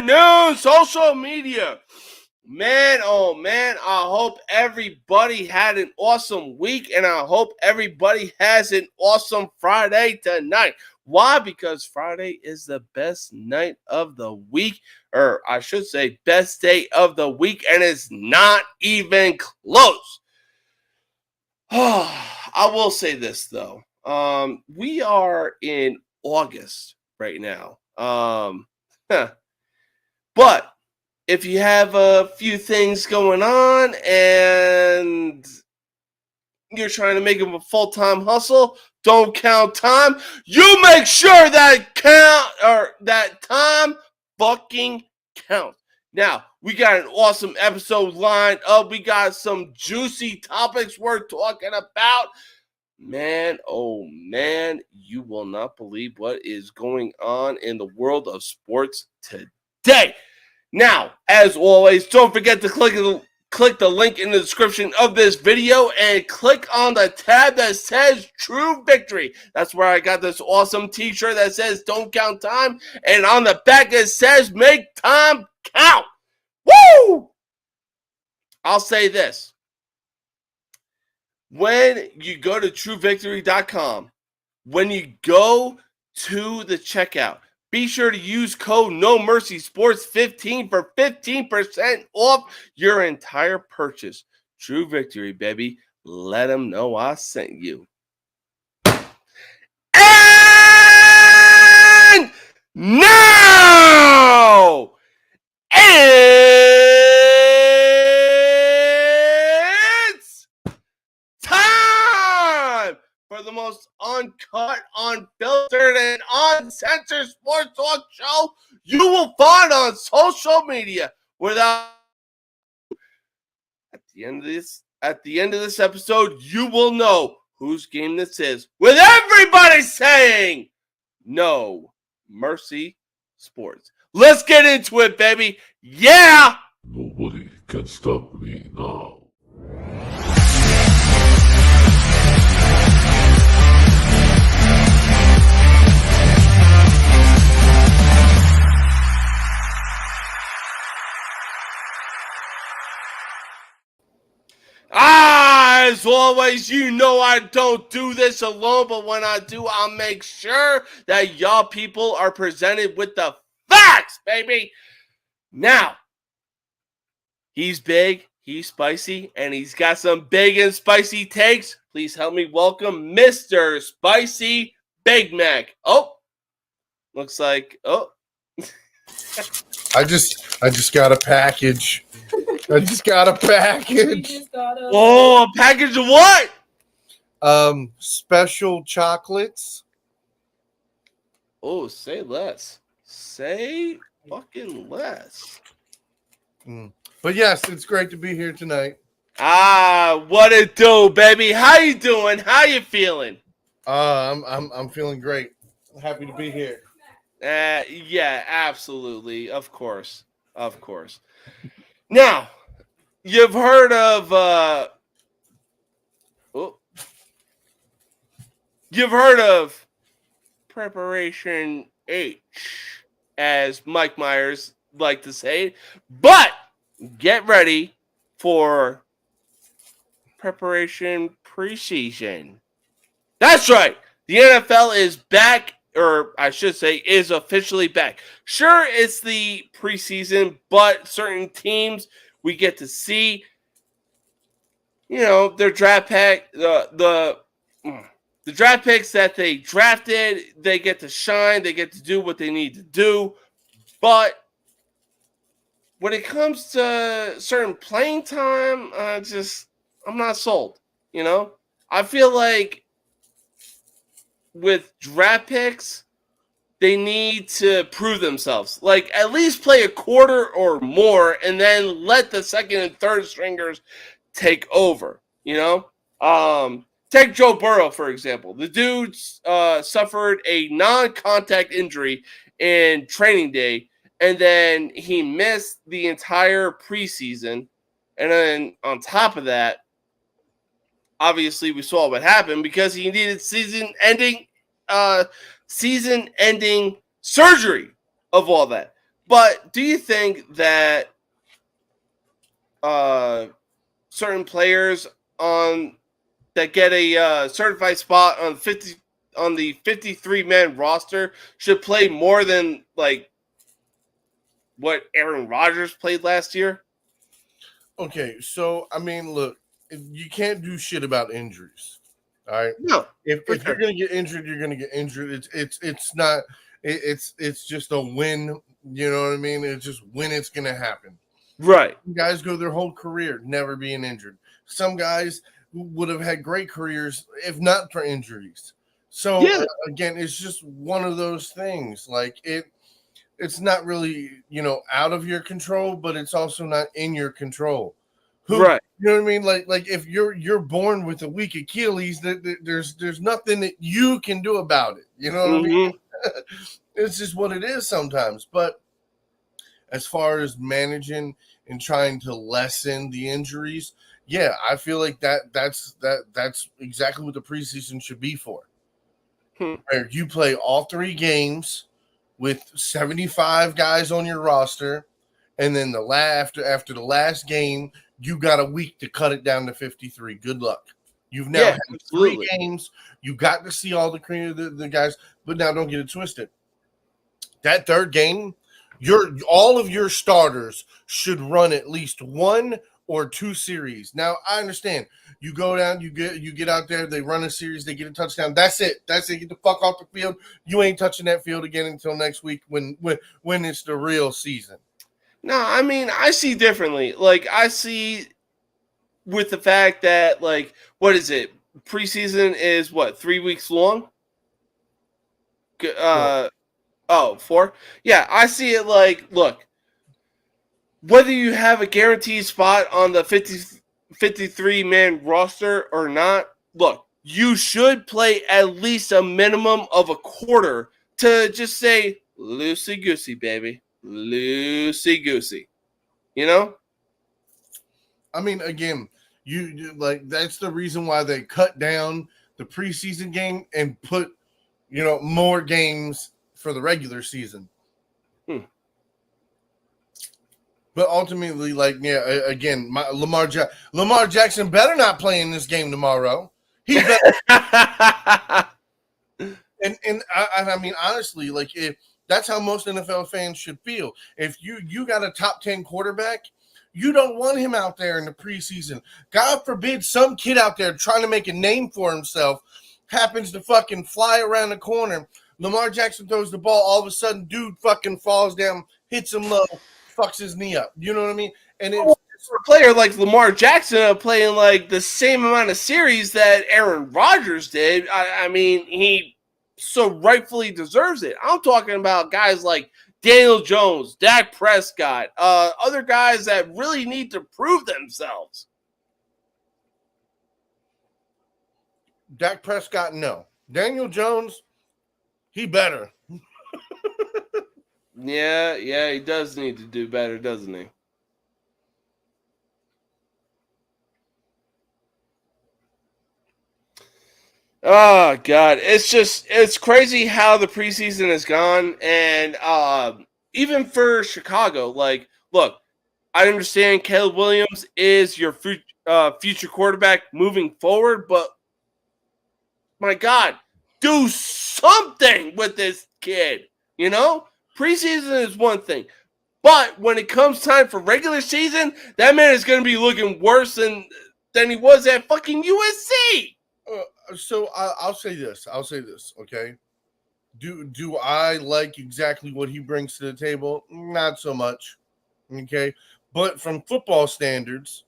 afternoon, social media. Man, oh man, I hope everybody had an awesome week, and I hope everybody has an awesome Friday tonight. Why? Because Friday is the best night of the week, or I should say best day of the week, and it's not even close. I will say this, though. We are in August right now. But if you have a few things going on and you're trying to make them a full-time hustle, don't count time. You make sure that time fucking counts. Now, we got an awesome episode lined up. We got some juicy topics we're talking about. Man, oh man, you will not believe what is going on in the world of sports today. Now, as always, don't forget to click the link in the description of this video and click on the tab that says True Victory. That's where I got this awesome t-shirt that says Don't Count Time, and on the back it says Make Time Count. Woo! I'll say this. When you go to truevictory.com, when you go to the checkout, be sure to use code NOMERCYSPORTS15 for 15% off your entire purchase. True Victory, baby. Let them know I sent you. And now, it's time for the most uncut, unfiltered, and uncensored sports talk show you will find on social media. At the end of this episode, you will know whose game this is, with everybody saying No Mercy Sports. Let's get into it, baby. Yeah! Nobody can stop me now. As always, you know I don't do this alone, but when I do, I'll make sure that y'all people are presented with the facts, baby. Now, he's big, he's spicy, and he's got some big and spicy takes. Please help me welcome Mr. Spicy Big Mac. Oh, looks like, I just got a package. I just got a package. Oh, a package of what? Special chocolates. Oh, say less. Say fucking less. But yes, it's great to be here tonight. What it do, baby? How you doing? How you feeling? I'm feeling great. Happy to be here. Yeah, absolutely. Of course. Now, you've heard of Preparation H, as Mike Myers like to say, but get ready for Preparation Preseason. That's right. The NFL is back, or I should say is officially back. Sure, it's the preseason, but certain teams we get to see, their draft pick, the draft picks that they drafted, they get to shine, they get to do what they need to do. But when it comes to certain playing time, I'm not sold. I feel like with draft picks, they need to prove themselves. Like, at least play a quarter or more, and then let the second and third stringers take over. Take Joe Burrow, for example. The dude suffered a non-contact injury in training day, and then he missed the entire preseason. And then on top of that, obviously we saw what happened because he needed season-ending surgery of all that. But do you think that certain players that get a certified spot on the 53-man roster should play more than like what Aaron Rodgers played last year? Okay, so I mean, look, you can't do shit about injuries. All right. No, If for you're sure. gonna get injured, you're gonna get injured. It's not. It's just a win. You know what I mean? It's just when it's gonna happen. Right. Some guys go their whole career never being injured. Some guys would have had great careers if not for injuries. So Yeah. again, it's just one of those things. Like it's not really out of your control, but it's also not in your control. Right. You know what I mean? Like if you're born with a weak Achilles, there's nothing that you can do about it. You know what I mean? It's just what it is sometimes. But as far as managing and trying to lessen the injuries, yeah, I feel like that's exactly what the preseason should be for. Where you play all 3 games with 75 guys on your roster, and then after the last game, you got a week to cut it down to 53. Good luck. You've now had absolutely. 3 games. You got to see all the guys, but now don't get it twisted. That 3rd game, all of your starters should run at least 1 or 2 series. Now I understand. You go down, you get out there, they run a series, they get a touchdown. That's it. Get the fuck off the field. You ain't touching that field again until next week when it's the real season. No, I mean, I see differently. Like, I see with the fact that, like, what is it? Preseason is what, 3 weeks long? 4? Yeah, I see it like, look, whether you have a guaranteed spot on the 53-man roster or not, look, you should play at least a minimum of a quarter to just say, loosey-goosey, baby. Loosey-goosey. You know? I mean, again, you like that's the reason why they cut down the preseason game and put, more games for the regular season. But ultimately, again, Lamar Jackson better not play in this game tomorrow. He better. and I mean, honestly, like if that's how most NFL fans should feel. If you got a top 10 quarterback, you don't want him out there in the preseason. God forbid some kid out there trying to make a name for himself happens to fucking fly around the corner. Lamar Jackson throws the ball. All of a sudden, dude fucking falls down, hits him low, fucks his knee up. You know what I mean? And it's for a player like Lamar Jackson playing like the same amount of series that Aaron Rodgers did, I mean, he so rightfully deserves it. I'm talking about guys like Daniel Jones, Dak Prescott, other guys that really need to prove themselves. Dak Prescott, no. Daniel Jones, he better. Yeah, he does need to do better, doesn't he? Oh God, it's crazy how the preseason has gone, and even for Chicago, like, look, I understand Caleb Williams is your future quarterback moving forward, but my God, do something with this kid. Preseason is one thing, but when it comes time for regular season, that man is going to be looking worse than he was at fucking USC. So I'll say this. Okay. Do I like exactly what he brings to the table? Not so much. Okay. But from football standards,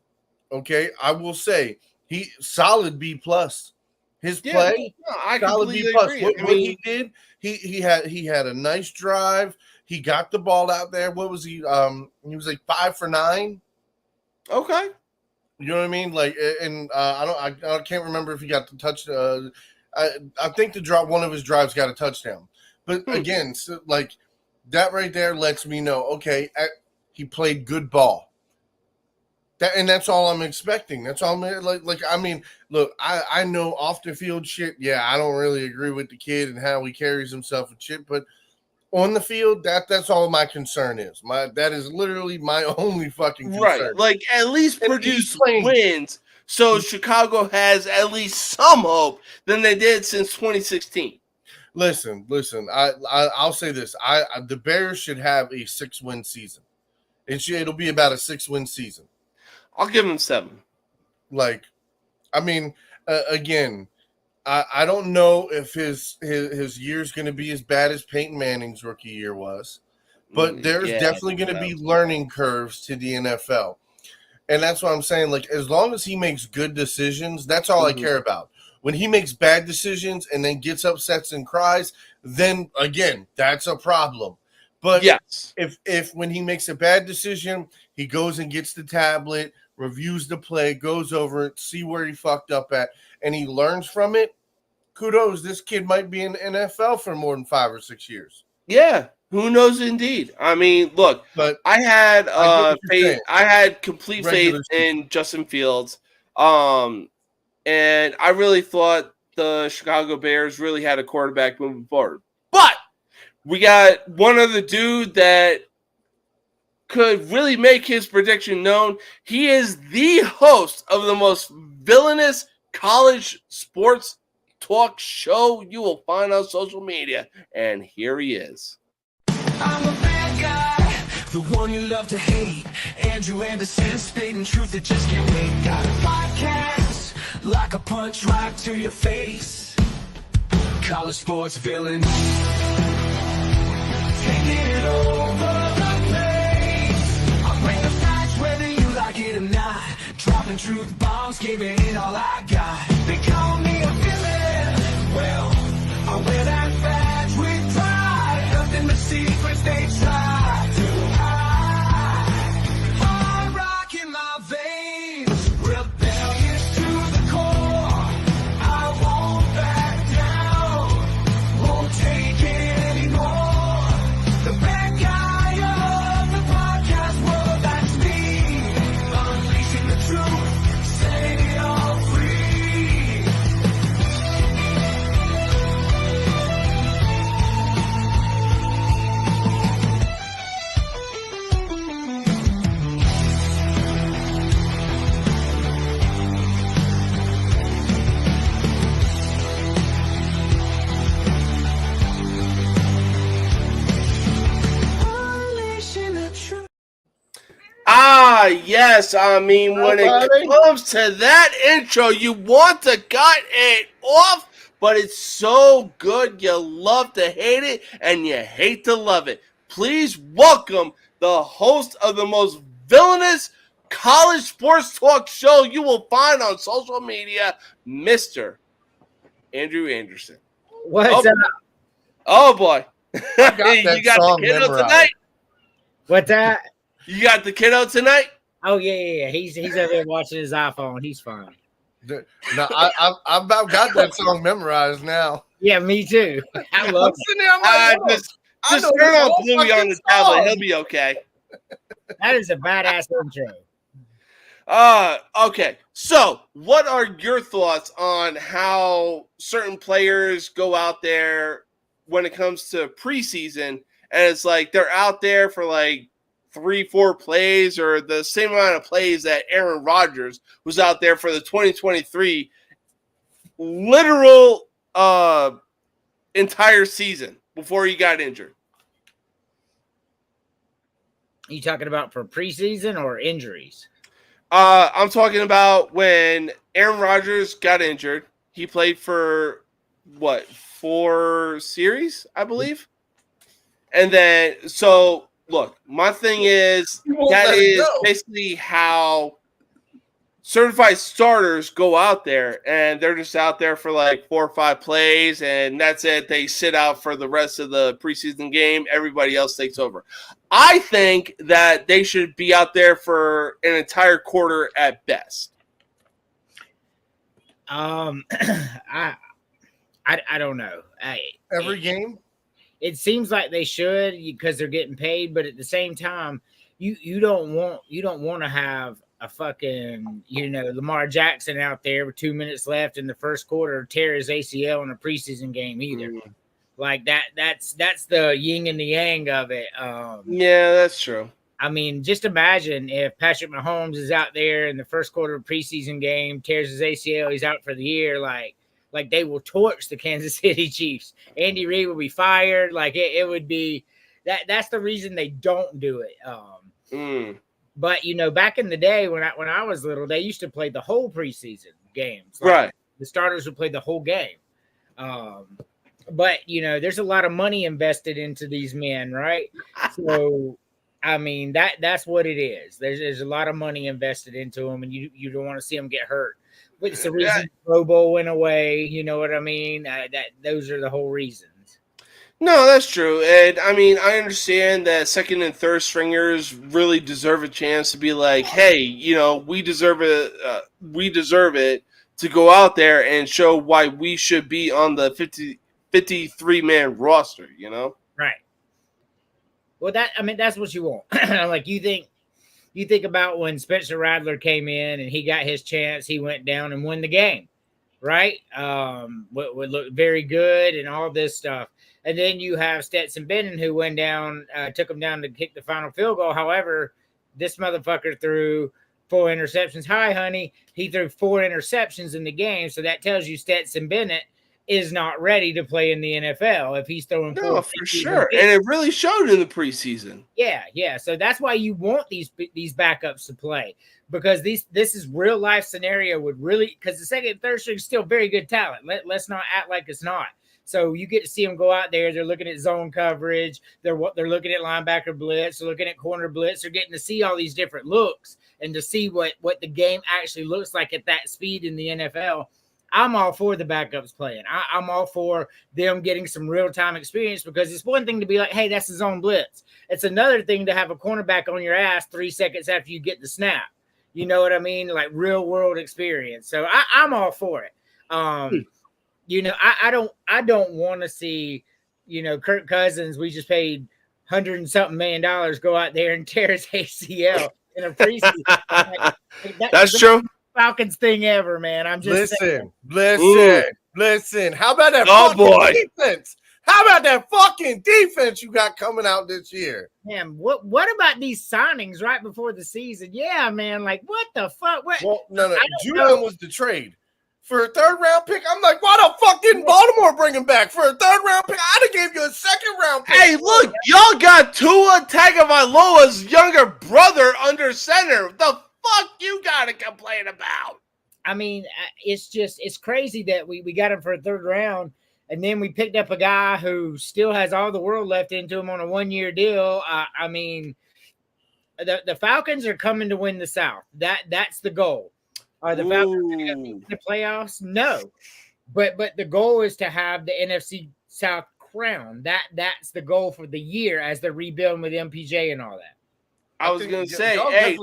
okay, I will say he solid B plus. His play, I solid completely B plus. agree. What he did, he had a nice drive. He got the ball out there. What was he? He was like 5 for 9. Okay. You know what I mean? Like, and I can't remember if he got the touch. I think one of his drives got a touchdown. But again, so like that right there lets me know, okay, he played good ball. That's all I'm expecting. That's all I'm like. I mean, look, I know off the field shit. Yeah, I don't really agree with the kid and how he carries himself and shit, but On the field, that's all my concern is. That is literally my only fucking concern. Right. Like, at least And produce he's playing- wins so Chicago has at least some hope than they did since 2016. Listen. I'll say this: the Bears should have a 6-win season. It'll be about a 6-win season. I'll give them 7. Like, I mean, again, I don't know if his year's going to be as bad as Peyton Manning's rookie year was, but there's definitely going to be learning curves to the NFL. And that's what I'm saying. Like, as long as he makes good decisions, that's all I care about. When he makes bad decisions and then gets upset and cries, then, again, that's a problem. But yes, if when he makes a bad decision, he goes and gets the tablet, reviews the play, goes over it, see where he fucked up at, and he learns from it, kudos. This kid might be in the NFL for more than 5 or 6 years. Yeah, who knows? Indeed. I mean, look, But I had faith. I had complete faith Regular in Justin Fields, and I really thought the Chicago Bears really had a quarterback moving forward. But we got one other dude that could really make his prediction known. He is the host of the most villainous college sports talk show you will find on social media. And here he is. I'm a bad guy, the one you love to hate. Andrew Anderson, spitting truth that just can't wait. Got a podcast, like a punch right to your face. College sports villain, taking it over the place. I bring the facts whether you like it or not. Dropping truth bombs, giving it all I got. They call me a villain, well, I wear that badge with pride. Nothing but secrets they try to hide. Hard rock in my veins, rebellious to the core. I won't back down, won't take it anymore. The bad guy of the podcast world, that's me. Unleashing the truth, setting it all free. Unleashing the truth. Ah, yes. I mean, when it Buddy. comes to that intro, you want to cut it off, but it's so good. You love to hate it, and you hate to love it. Please welcome the host of the most villainous college sports talk show you will find on social media, Mr. Andrew Anderson. What's Oh. up? Oh, boy. got that You got song the kiddo memorized. tonight? What's that? You got the kiddo tonight? Oh yeah. He's over there watching his iPhone. He's fine. No, I about got that song memorized now. Yeah, me too. I love it. Sitting there, I'm like, "Whoa, Just I know turn this on whole Bluey on fucking the tablet. song." He'll be okay. That is a badass intro. Okay. So, what are your thoughts on how certain players go out there when it comes to preseason? And it's like they're out there for like 3-4 plays or the same amount of plays that Aaron Rodgers was out there for the 2023 literal entire season before he got injured. You talking about for preseason or injuries? I'm talking about when Aaron Rodgers got injured. He played for, 4 series, I believe? And then, so, look, my thing is, You won't that let it is go. basically how certified starters go out there, and they're just out there for like 4 or 5 plays, and that's it. They sit out for the rest of the preseason game. Everybody else takes over. I think that they should be out there for an entire quarter at best. I don't know. Every game. It seems like they should because they're getting paid, but at the same time, you don't want to have a fucking Lamar Jackson out there with 2 minutes left in the first quarter tear his ACL in a preseason game either. Like that's the yin and the yang of it. Yeah, that's true. I mean, just imagine if Patrick Mahomes is out there in the first quarter of a preseason game, tears his ACL, he's out for the year. Like they will torch the Kansas City Chiefs. Andy Reid will be fired. Like it would be that's the reason they don't do it. But back in the day when I was little, they used to play the whole preseason games. Like, right. The starters would play the whole game. But there's a lot of money invested into these men, right? So I mean that's what it is. There's a lot of money invested into them, and you don't want to see them get hurt. But it's the reason Pro Bowl went away. You know what I mean? Those are the whole reasons. No, that's true. And I mean, I understand that second and third stringers really deserve a chance to be like, hey, we deserve it. We deserve it to go out there and show why we should be on the 53-man roster. Right. Well, that's what you want. Like you think about when Spencer Rattler came in and he got his chance, he went down and won the game, right? Would look very good and all this stuff. And then you have Stetson Bennett who went down, took him down to kick the final field goal. However, this motherfucker threw 4 interceptions. Hi, honey. He threw 4 interceptions in the game. So that tells you Stetson Bennett is not ready to play in the NFL if he's throwing 4. No, for sure. And it really showed in the preseason. Yeah. So that's why you want these backups to play, because this is real life scenario because the second and third string is still very good talent. Let's not act like it's not. So you get to see them go out there. They're looking at zone coverage. They're looking at linebacker blitz. They're looking at corner blitz. They're getting to see all these different looks and to see what the game actually looks like at that speed in the NFL. I'm all for the backups playing. I'm all for them getting some real-time experience, because it's one thing to be like, hey, that's a zone blitz. It's another thing to have a cornerback on your ass 3 seconds after you get the snap. You know what I mean? Like real-world experience. So I'm all for it. I don't want to see, Kirk Cousins, we just paid $100 and something million go out there and tear his ACL in a preseason. That's true. Falcons thing ever, man. I'm just listen. How about that defense? How about that fucking defense you got coming out this year? Man, what about these signings right before the season? Yeah, man. Like, what the fuck? Well, no. Judon was the trade. For a 3rd round pick, I'm like, why the fuck didn't Baltimore bring him back? For a 3rd round pick, I'd have gave you a 2nd round pick. Hey, look, y'all got Tua Tagovailoa's younger brother under center. The fuck you gotta complain about? I mean, it's crazy that we got him for a 3rd round, and then we picked up a guy who still has all the world left into him on a 1-year deal. I mean, the Falcons are coming to win the South. That's the goal. Are the Falcons going to get the playoffs? No, but the goal is to have the NFC South crown. That's the goal for the year as they're rebuilding with MPJ and all that. I was going to say, hey,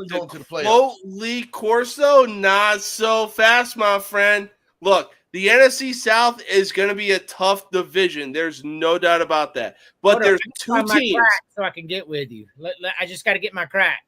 Lee Corso, not so fast, my friend. Look, the NFC South is going to be a tough division. There's no doubt about that. But there's 2 teams. So I can get with you. I just got to get my crack.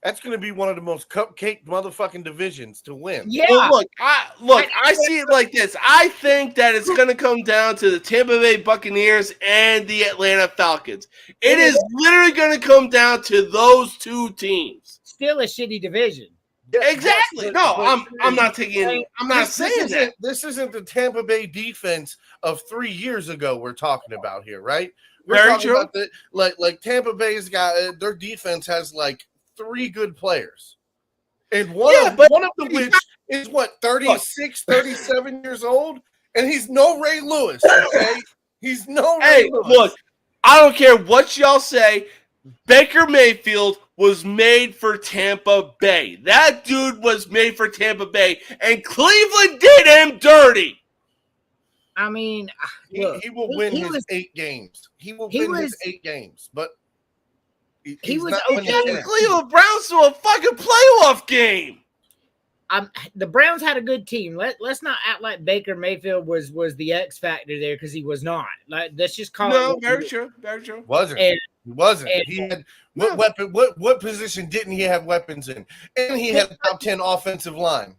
That's going to be one of the most cupcake motherfucking divisions to win. Yeah. Well, I see it like this. I think that it's going to come down to the Tampa Bay Buccaneers and the Atlanta Falcons. It is literally going to come down to those 2 teams. Still a shitty division. Yeah, exactly. No, I'm not taking. I'm not saying that. This isn't the Tampa Bay defense of 3 years ago we're talking about here, right? We're Very talking true. about like Tampa Bay's got their defense has like 3 good players. And one of them which is 36, 37 years old, and he's no Ray Lewis, okay? He's no Ray Lewis. Look, I don't care what y'all say. Baker Mayfield was made for Tampa Bay. That dude was made for Tampa Bay, and Cleveland did him dirty. I mean, he will win his 8 games. He will win his 8 games, but he was okay. Cleveland Browns to a fucking playoff game. The Browns had a good team. Let's not act like Baker Mayfield was the X factor there, because he was not. Like, let's just call it. No, very true. Wasn't. He wasn't. He had what weapon? What position didn't he have weapons in? And he had a top 10 offensive line.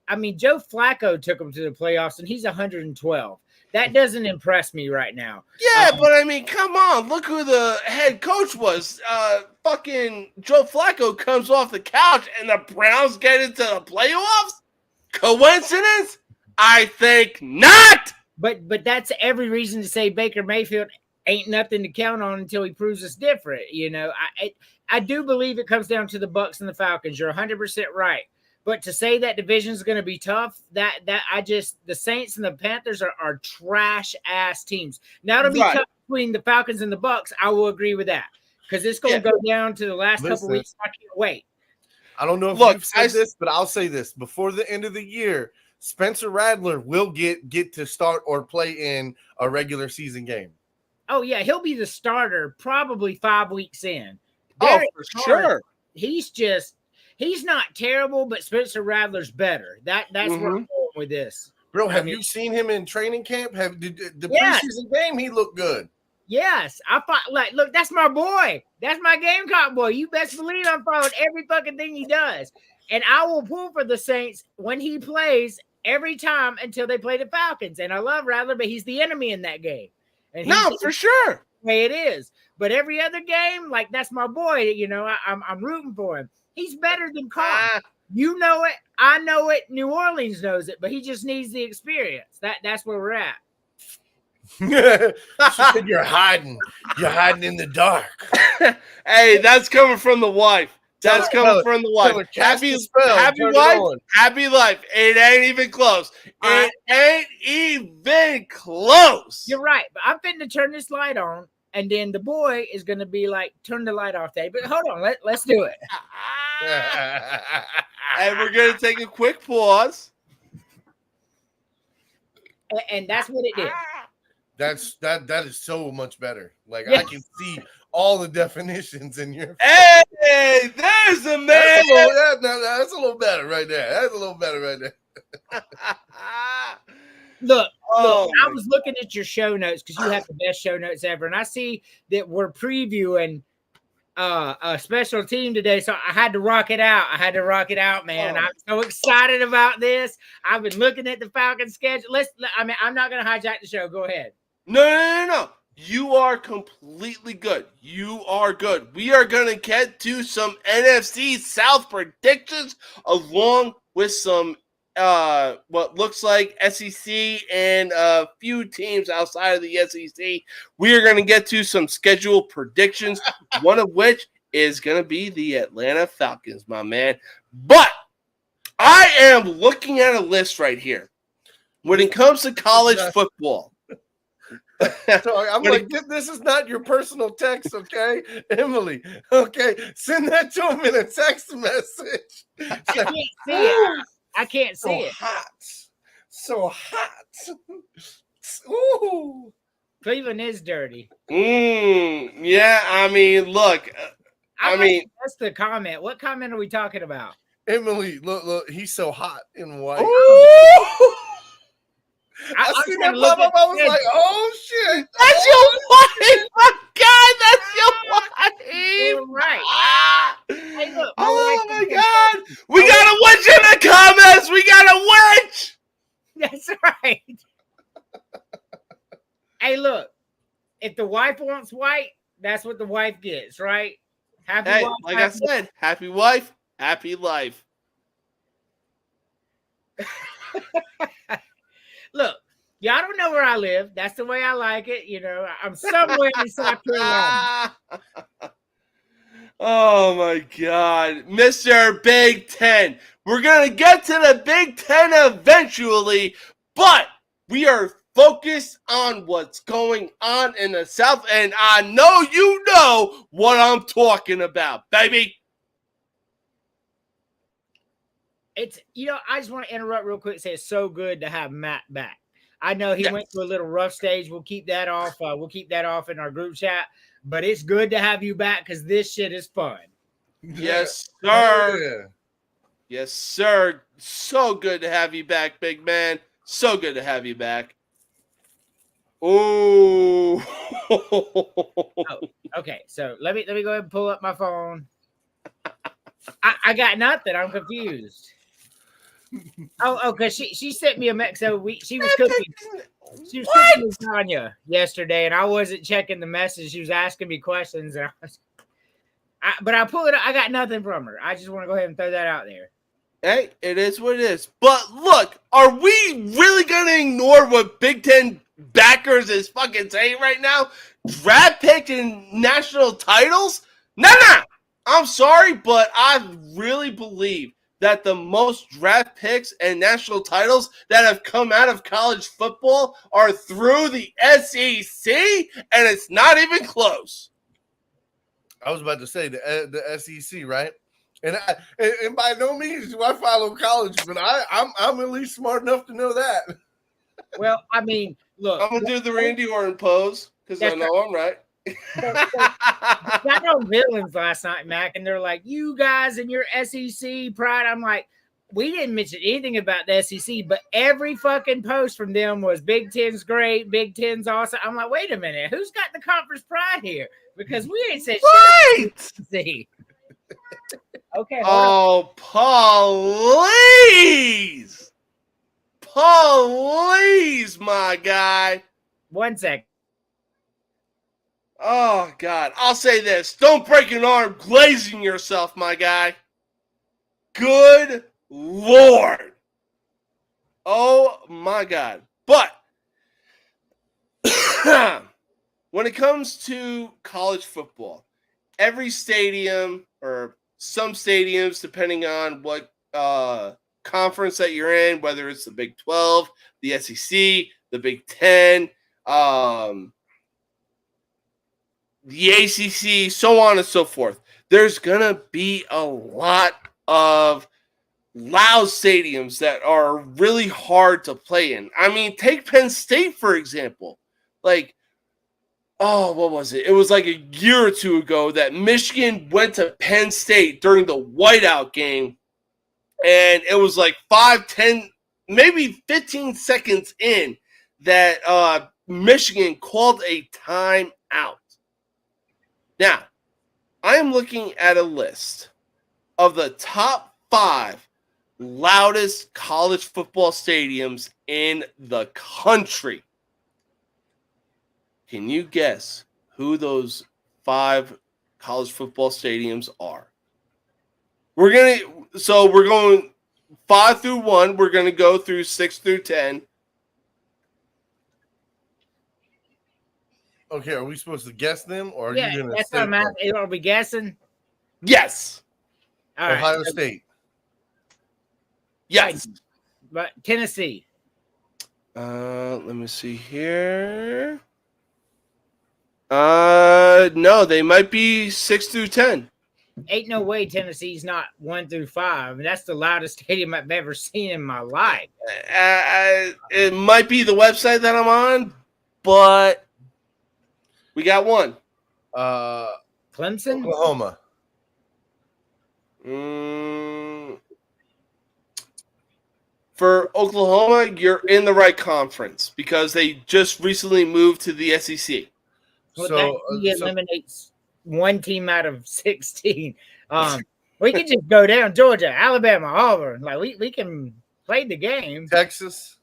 I mean, Joe Flacco took him to the playoffs, and he's 112. That doesn't impress me right now. Yeah, but I mean, come on. Look who the head coach was. Fucking Joe Flacco comes off the couch and the Browns get into the playoffs? Coincidence? I think not. But that's every reason to say Baker Mayfield ain't nothing to count on until he proves us different. You know, I do believe it comes down to the Bucs and the Falcons. You're 100% right. But to say that division is going to be tough, the Saints and the Panthers are trash ass teams. Now it'll be tough between the Falcons and the Bucs. I will agree with that because it's going to go down to the last couple weeks. I can't wait. I don't know if you've said this, but I'll say this: before the end of the year, Spencer Rattler will get to start or play in a regular season game. Oh yeah, he'll be the starter probably 5 weeks in. For sure. He's not terrible, but Spencer Rattler's better. That's where I'm going with this. Bro, have you seen him in training camp? The preseason game, he looked good. Yes. Look, that's my boy. That's my Gamecock boy. You best believe I'm following every fucking thing he does. And I will pull for the Saints when he plays every time until they play the Falcons. And I love Rattler, but he's the enemy in that game. And for sure. The way it is. But every other game, like that's my boy. You know, I'm rooting for him. He's better than Carr. You know it. I know it. New Orleans knows it, but he just needs the experience. That's where we're at. You're hiding. You're hiding in the dark. Hey, that's coming from the wife. That's coming from the wife. Happy wife. Happy life. It ain't even close. It ain't even close. You're right. But I'm fitting to turn this light on. And then the boy is going to be like, turn the light off, Dave. But hold on, let's do it. And we're going to take a quick pause. And that's what it did. That is so much better. Like I can see all the definitions in your. Hey, there's a man. That's a little better right there. That's a little better right there. Look, I was looking at your show notes because you have the best show notes ever, and I see that we're previewing a special team today, so I had to rock it out. Man. I'm so excited about this. I've been looking at the Falcons schedule. I'm not going to hijack the show. Go ahead. No. You are completely good. You are good. We are going to get to some NFC South predictions along with some what looks like SEC and a few teams outside of the SEC. We are going to get to some schedule predictions, one of which is going to be the Atlanta Falcons, my man. But I am looking at a list right here. When it comes to college football. So I'm like, this is not your personal text, okay? Emily, okay? Send that to him in a text message. I can't see it. So hot. Ooh. Cleveland is dirty. Yeah, I mean, look. That's the comment. What comment are we talking about? Emily, look, he's so hot in white. I seen that pop up. I was like, oh shit. That's your wife, my guy. That's your wife. You're right. Hey, look, oh my God. We got a witch in the comments. We got a witch. That's right. Hey, look. If the wife wants white, that's what the wife gets, right? Happy wife, like I said, happy wife, happy life. Look, y'all don't know where I live. That's the way I like it. You know, I'm somewhere in South Carolina. Oh, my God. Mr. Big Ten. We're going to get to the Big Ten eventually, but we are focused on what's going on in the South, and I know you know what I'm talking about, baby. It's, I just want to interrupt real quick and say it's so good to have Matt back. I know he went through a little rough stage. We'll keep that off. We'll keep that off in our group chat. But it's good to have you back because this shit is fun. Yes, sir. Yes, sir. So good to have you back, big man. So good to have you back. Oh. Okay. So let me go ahead and pull up my phone. I got nothing. I'm confused. Oh, because she sent me a message. So she was cooking. She was What? cooking lasagna yesterday, and I wasn't checking the message. She was asking me questions, and but I pulled it. I got nothing from her. I just want to go ahead and throw that out there. Hey, it is what it is. But look, are we really going to ignore what Big Ten backers is fucking saying right now? Draft pick and national titles? Nah. I'm sorry, but I really believe that the most draft picks and national titles that have come out of college football are through the SEC, and it's not even close. I was about to say the SEC, right? And by no means do I follow college, but I'm at least smart enough to know that. Well, I mean, look, I'm gonna do the Randy Orton pose because I know I'm right. I know villains last night, Mac, and they're like, "You guys and your SEC pride." I'm like, we didn't mention anything about the SEC, but every fucking post from them was Big Ten's great, Big Ten's awesome. I'm like, wait a minute, who's got the conference pride here? Because we ain't said Right. shit. Okay. Oh, please, my guy. 1 second. Oh, God. I'll say this. Don't break an arm glazing yourself, my guy. Good Lord. Oh, my God. But when it comes to college football, every stadium or some stadiums, depending on what conference that you're in, whether it's the Big 12, the SEC, the Big 10, the ACC, so on and so forth. There's going to be a lot of loud stadiums that are really hard to play in. I mean, take Penn State, for example. Like, what was it? It was like a year or two ago that Michigan went to Penn State during the whiteout game, and it was like 5, 10, maybe 15 seconds in that Michigan called a timeout. Now, I am looking at a list of the top 5 loudest college football stadiums in the country. Can you guess who those 5 college football stadiums are? We're going 5 through 1. We're going to go through 6 through 10. Okay, are we supposed to guess them, or are Yeah, you going to that's say what I'm asking. Are we guessing? Yes. All right. Ohio State? Yes. But Tennessee. Let me see here. No, they might be 6 through 10. Ain't no way Tennessee's not 1 through 5. And that's the loudest stadium I've ever seen in my life. It might be the website that I'm on, but we got one. Clemson? Oklahoma. For Oklahoma, you're in the right conference because they just recently moved to the SEC. Well, So that eliminates one team out of 16. We can just go down Georgia, Alabama, Auburn. Like we can play the game. Texas.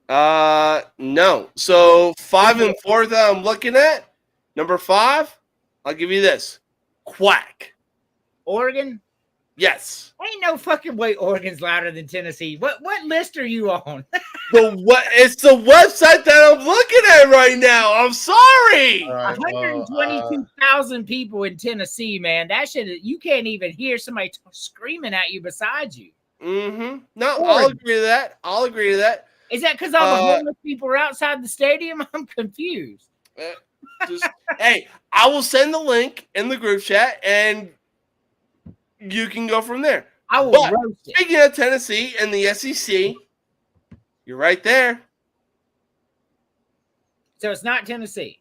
No. So 5 and 4 that I'm looking at. Number 5, I'll give you this. Quack. Oregon? Yes. Ain't no fucking way Oregon's louder than Tennessee. What list are you on? It's the website that I'm looking at right now. I'm sorry. All right, 122,000 people in Tennessee, man. That shit, you can't even hear somebody screaming at you beside you. Mm-hmm. No, Oregon. I'll agree to that. Is that because all the homeless people are outside the stadium? I'm confused. Hey, I will send the link in the group chat, and you can go from there. I will But roast it. speaking of Tennessee and the SEC, you're right there. So it's not Tennessee.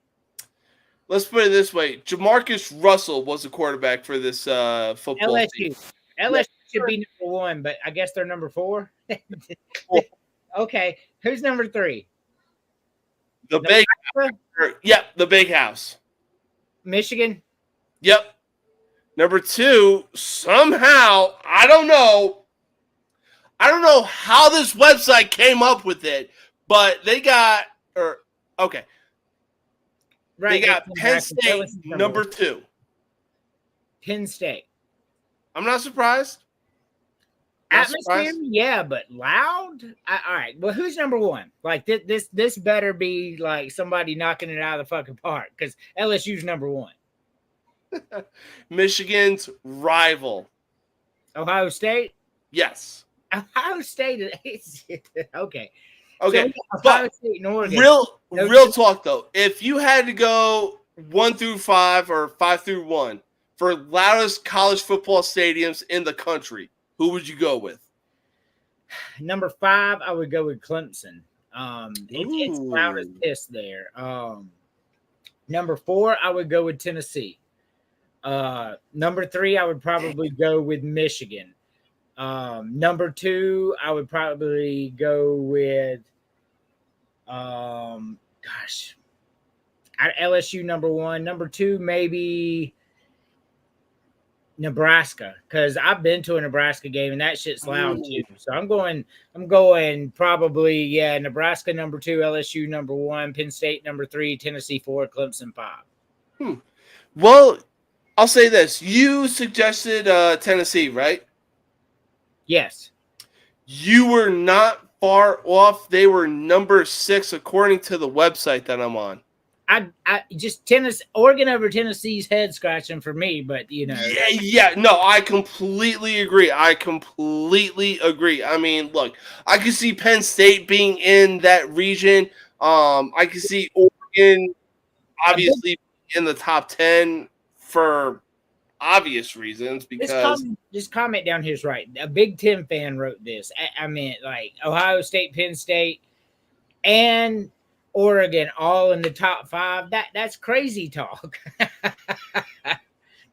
Let's put it this way. Jamarcus Russell was the quarterback for this football LSU. team. LSU should be number 1, but I guess they're number 4. Okay. Who's number 3? The big Yep, the big house. Michigan? Yep. Number 2, somehow, I don't know, I don't know how this website came up with it, but they got Right. they got came Penn back with State LSU number 2. Penn State. I'm not surprised. Not Atmosphere, surprised. yeah, but loud. All right. Well, who's number 1? Like this better be like somebody knocking it out of the fucking park because LSU's number 1. Michigan's rival. Ohio State. Yes. Ohio State is okay. Okay. So, Ohio But State and Oregon. real talk though. If you had to go 1 through 5 or 5 through 1 for loudest college football stadiums in the country, who would you go with? Number 5, I would go with Clemson. It's loud as Ooh. piss there. Number 4, I would go with Tennessee. Number 3, I would probably go with Michigan. Number 2, I would probably go with LSU number 1. Number 2, maybe Nebraska, because I've been to a Nebraska game and that shit's loud too. So I'm going probably Nebraska number 2, LSU number 1, Penn State number 3, Tennessee 4, Clemson 5. Well, I'll say this. You suggested Tennessee, right? Yes. You were not far off. They were number 6 according to the website that I'm on. I just Oregon over Tennessee's head scratching for me, but Yeah. No, I completely agree. I mean, look, I could see Penn State being in that region. I could see Oregon obviously in the top 10 for obvious reasons because this comment down here is right. A Big Ten fan wrote this. I mean, like Ohio State, Penn State, and Oregon all in the top 5. That's crazy talk. I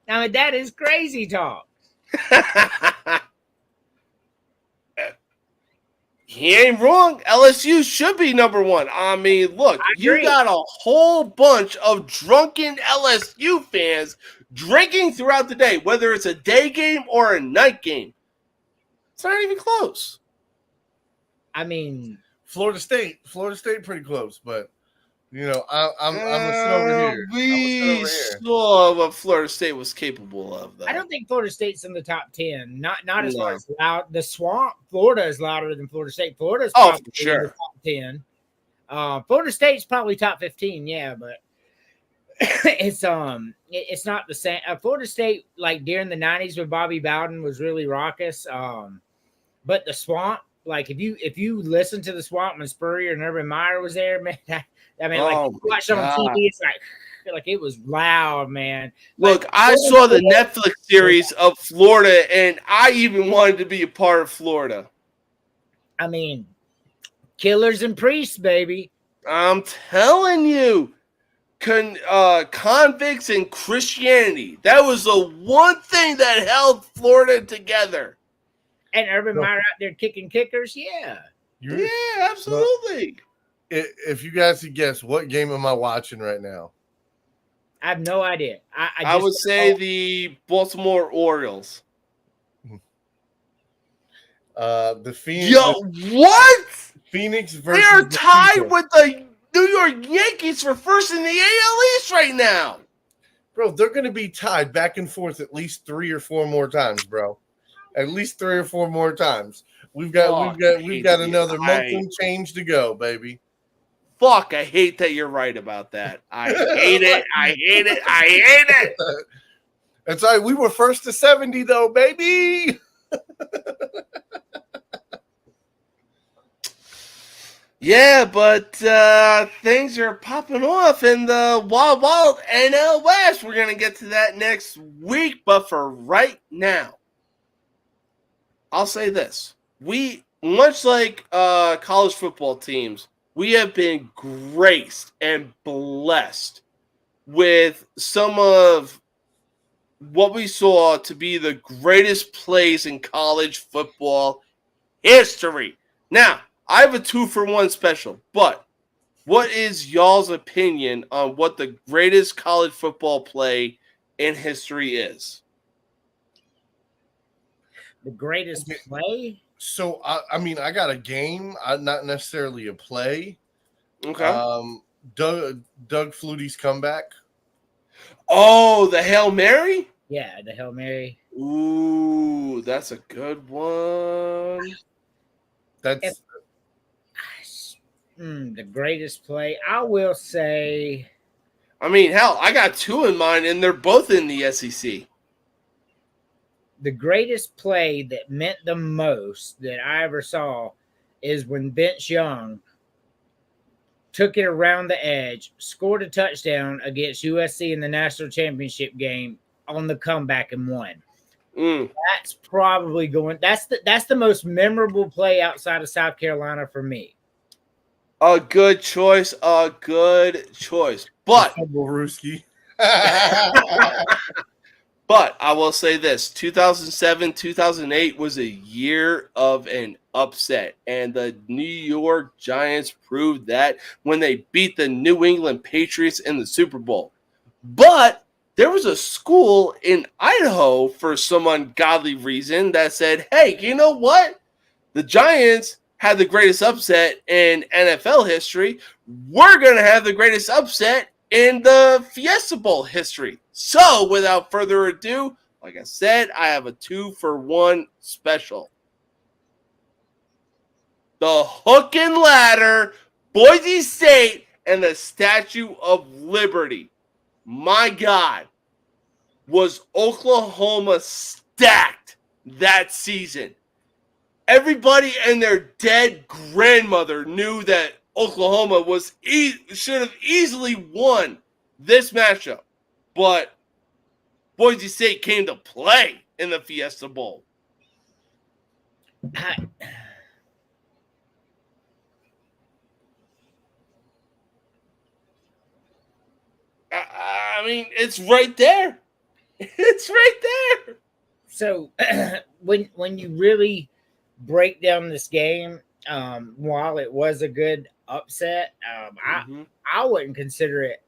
mean, that is crazy talk. He ain't wrong. LSU should be number 1. I mean, look, you got a whole bunch of drunken LSU fans drinking throughout the day, whether it's a day game or a night game. It's not even close. I mean, Florida State pretty close, but I'm a sit over here. We saw what Florida State was capable of, though. I don't think Florida State's in the top 10. Not as far as loud. The Swamp, Florida is louder than Florida State. Florida's probably for sure. in the top 10. Florida State's probably top 15, yeah, but it's not the same. Florida State, like during the 90s with Bobby Bowden, was really raucous. But the Swamp, like if you listen to the Swamp when Spurrier and Urban Meyer was there, man, you watch them on TV, it's like it was loud, man. Look, I saw the Netflix series of Florida, and I even wanted to be a part of Florida. I mean, killers and priests, baby. I'm telling you, convicts and Christianity. That was the one thing that held Florida together. And Urban Meyer out there kicking kickers, yeah. Yeah, absolutely. If you guys could guess, what game am I watching right now? I have no idea. I would say the Baltimore Orioles. The Phoenix. What? Phoenix versus. They are tied with the New York Yankees for first in the AL East right now. Bro, they're going to be tied back and forth at least 3 or 4 more times, bro. At least 3 or 4 more times. We've got another month and change to go, baby. Fuck, I hate that you're right about that. I hate it. I hate it. I hate it. That's right. We were first to 70, though, baby. Yeah, but things are popping off in the wild NL West. We're going to get to that next week. But for right now, I'll say this. We, much like college football teams, we have been graced and blessed with some of what we saw to be the greatest plays in college football history. Now, I have a 2-for-1 special, but what is y'all's opinion on what the greatest college football play in history is? The greatest play? So I mean, I got a game, not necessarily a play. Okay. Doug Flutie's comeback. Oh, the Hail Mary? Yeah, the Hail Mary. Ooh, that's a good one. That's The greatest play. I will say I mean, hell, I got two in mind, and they're both in the SEC. the greatest play that meant the most that I ever saw is when Vince Young took it around the edge, scored a touchdown against USC in the national championship game on the comeback and won. That's probably that's the most memorable play outside of South Carolina for me. A good choice. A good choice. But Ruski. But I will say this, 2007, 2008 was a year of an upset, and the New York Giants proved that when they beat the New England Patriots in the Super Bowl. But there was a school in Idaho, for some ungodly reason, that said, hey, you know what? The Giants had the greatest upset in NFL history. We're going to have the greatest upset in the Fiesta Bowl history. So, without further ado, like I said, I have a 2-for-1 special. The Hook and Ladder, Boise State, and the Statue of Liberty. My God, was Oklahoma stacked that season. Everybody and their dead grandmother knew that Oklahoma should have easily won this matchup. But Boise State came to play in the Fiesta Bowl. I mean, it's right there. It's right there. So when you really break down this game, while it was a good upset, I wouldn't consider it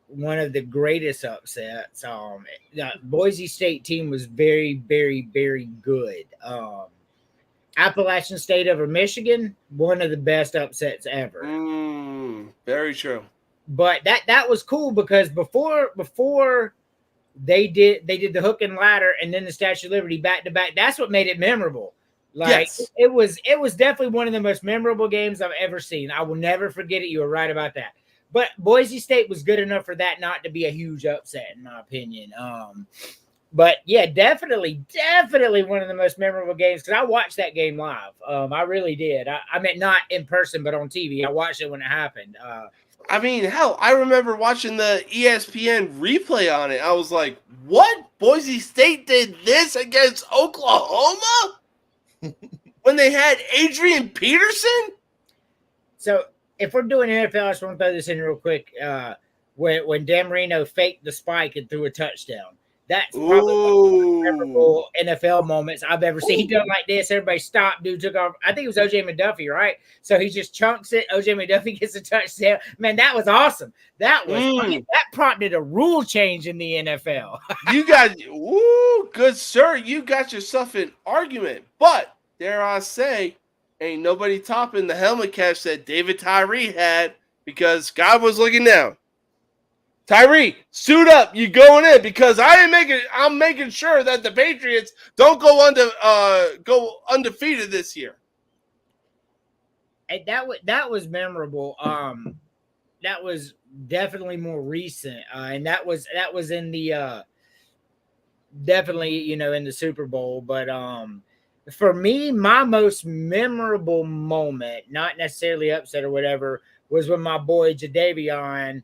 one of the greatest upsets. The Boise State team was very, very, very good. Appalachian State over Michigan, one of the best upsets ever. Very true. But that was cool because before they did the Hook and Ladder and then the Statue of Liberty back to back. That's what made it memorable. Like yes. it was definitely one of the most memorable games I've ever seen. I will never forget it. You were right about that. But Boise State was good enough for that not to be a huge upset, in my opinion. But yeah, definitely one of the most memorable games because I watched that game live. I really did. I mean, not in person, but on TV. I watched it when it happened. I mean, hell, I remember watching the ESPN replay on it. I was like, what? Boise State did this against Oklahoma? When they had Adrian Peterson? So, if we're doing NFL, I just want to throw this in real quick. When Dan Marino faked the spike and threw a touchdown. That's probably one of the most memorable NFL moments I've ever seen. He done like this. Everybody stopped. Dude took off. I think it was O.J. McDuffie, right? So he just chunks it. O.J. McDuffie gets a touchdown. Man, that was awesome. That prompted a rule change in the NFL. You got, good sir. You got yourself an argument. But, dare I say, ain't nobody topping the helmet catch that David Tyree had because God was looking down. Tyree, suit up. You going in because I'm making sure that the Patriots don't go undefeated this year. And that was memorable. That was definitely more recent, and that was in the definitely in the Super Bowl. But for me, my most memorable moment, not necessarily upset or whatever, was when my boy Jadeveon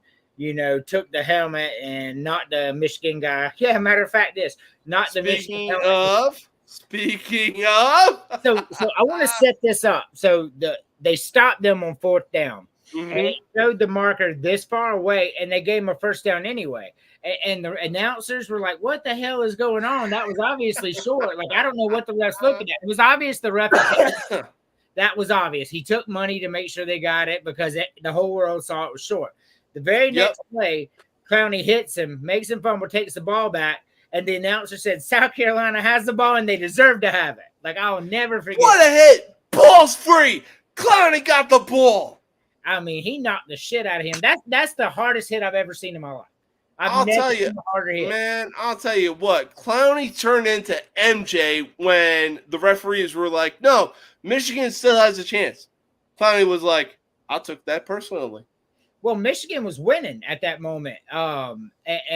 took the helmet and knocked the Michigan guy. Yeah, matter of fact, the Michigan helmet. Speaking of. So I want to set this up. So they stopped them on 4th down. Mm-hmm. And they showed the marker this far away, and they gave him a first down anyway. And the announcers were like, what the hell is going on? That was obviously short. Like, I don't know what the ref's looking at. It was obvious the ref. That was obvious. He took money to make sure they got it because the whole world saw it was short. The very next play, Clowney hits him, makes him fumble, takes the ball back, and the announcer said, South Carolina has the ball, and they deserve to have it. Like, I'll never forget. What a hit! Ball's free. Clowney got the ball. I mean, he knocked the shit out of him. That's the hardest hit I've ever seen in my life. I'll tell you, seen a harder hit. man, I'll tell you what. Clowney turned into MJ when the referees were like, no, Michigan still has a chance. Clowney was like, I took that personally. Well, Michigan was winning at that moment. They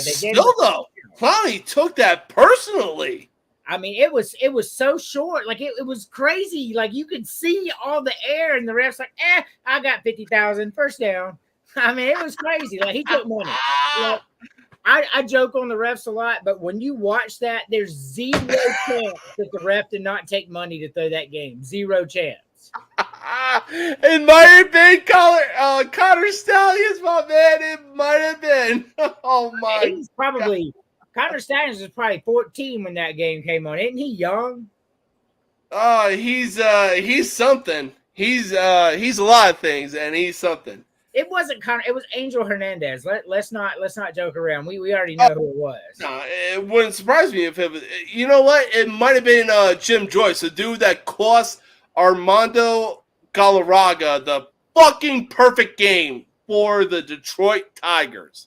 Still, though, Clowney took that personally. I mean, it was so short. Like, it was crazy. Like, you could see all the air, and the refs like, I got 50,000 first down. I mean, it was crazy. Like, he took money. Like, I joke on the refs a lot, but when you watch that, there's zero chance that the ref did not take money to throw that game. Zero chance. It might have been Connor Stallions, my man. It might have been. Oh, my. He's probably – Connor Stallions was probably 14 when that game came on. Isn't he young? He's something. He's a lot of things, and he's something. It wasn't Connor. It was Angel Hernandez. Let's not joke around. We already know who it was. No, it wouldn't surprise me if it was. You know what? It might have been Jim Joyce, the dude that cost Armando Galarraga the fucking perfect game for the Detroit Tigers.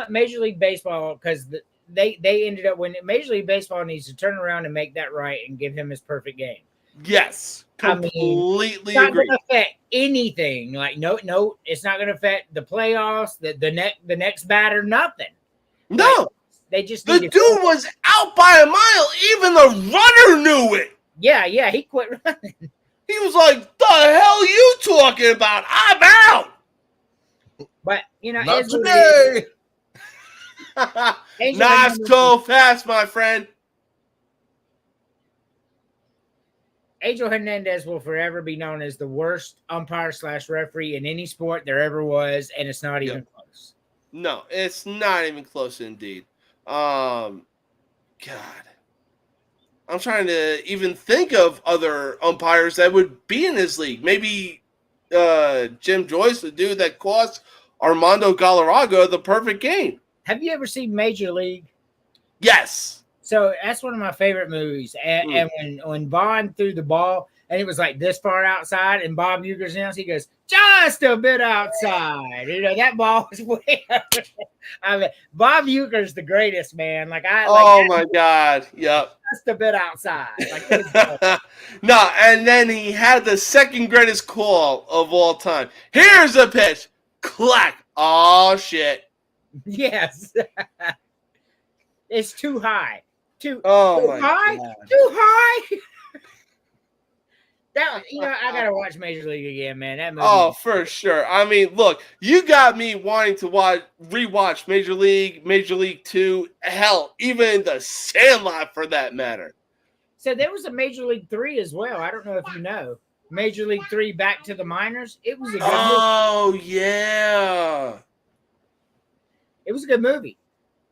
Major League Baseball, because they ended up winning. Major League Baseball needs to turn around and make that right and give him his perfect game. Yes, completely it's not agree. Going to affect anything. Like no, it's not going to affect the playoffs, the next batter, nothing. No, like, they just the dude was out by a mile. Even the runner knew it. Yeah, he quit running. He was like, "The hell you talking about? I'm out." But not today. Not so fast, my friend. Angel Hernandez will forever be known as the worst umpire/referee in any sport there ever was, and it's not even close. No, it's not even close indeed. God. I'm trying to even think of other umpires that would be in this league. Maybe Jim Joyce, the dude that cost Armando Galarraga the perfect game. Have you ever seen Major League? Yes. So that's one of my favorite movies. And when Vaughn threw the ball and it was like this far outside, and Bob Uecker's announced, he goes, just a bit outside. That ball was way up. I mean, Bob Uecker's the greatest, man. My God. Yep. Just a bit outside. Like, no, and then he had the second greatest call of all time. Here's a pitch. Clack. Oh, shit. Yes. It's too high. Too high? God. Too high. I gotta watch Major League again, man. That movie. Oh, for sure. I mean, look, you got me wanting to rewatch Major League 2, hell, even The Sandlot for that matter. So there was a Major League 3 as well. I don't know if you know. Major League 3 Back to the Minors. It was a good movie. Oh, yeah. It was a good movie.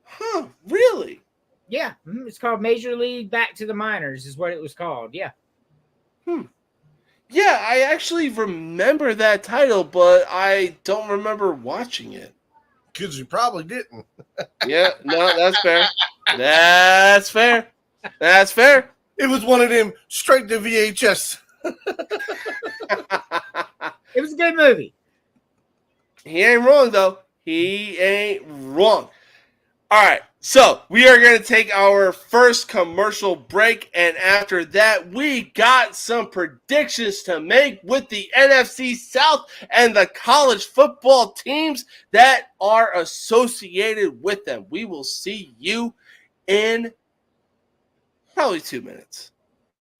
Huh, really? Yeah. It's called Major League Back to the Minors is what it was called. Yeah. Yeah, I actually remember that title, but I don't remember watching it. Because you probably didn't. Yeah, no, that's fair. That's fair. That's fair. It was one of them straight to VHS. It was a good movie. He ain't wrong, though. He ain't wrong. All right, so we are going to take our first commercial break, and after that, we got some predictions to make with the NFC South and the college football teams that are associated with them. We will see you in probably 2 minutes.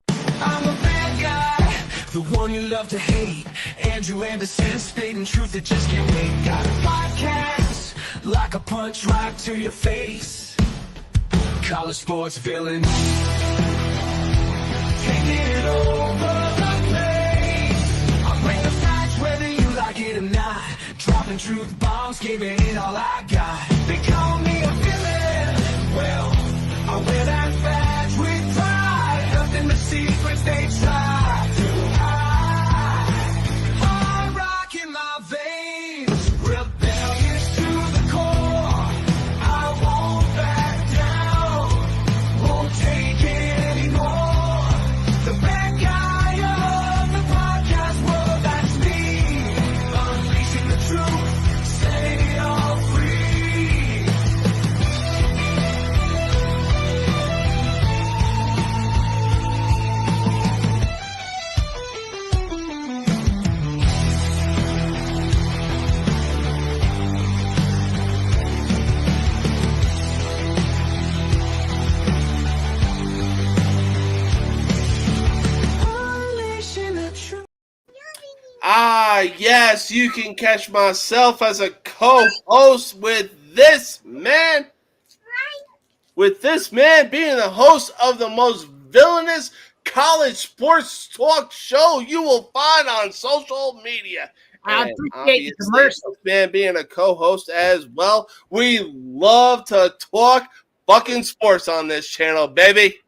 I'm a bad guy, the one you love to hate. Andrew Anderson, stating truth that just can't wait. Got a podcast like a punch right to your face. College sports villain, taking it over the place. I bring the facts whether you like it or not. Dropping truth bombs, giving it all I got. They call me a villain. Well, I wear that badge with pride. Nothing but secrets they try to hide. Hard rock in my veins, rebellious to the core. I won't back down, won't take it anymore. why, yes, you can catch myself as a co-host with this man. With this man being the host of the most villainous college sports talk show you will find on social media. I And appreciate the commercial. this man being a co-host as well. We love to talk fucking sports on this channel, baby.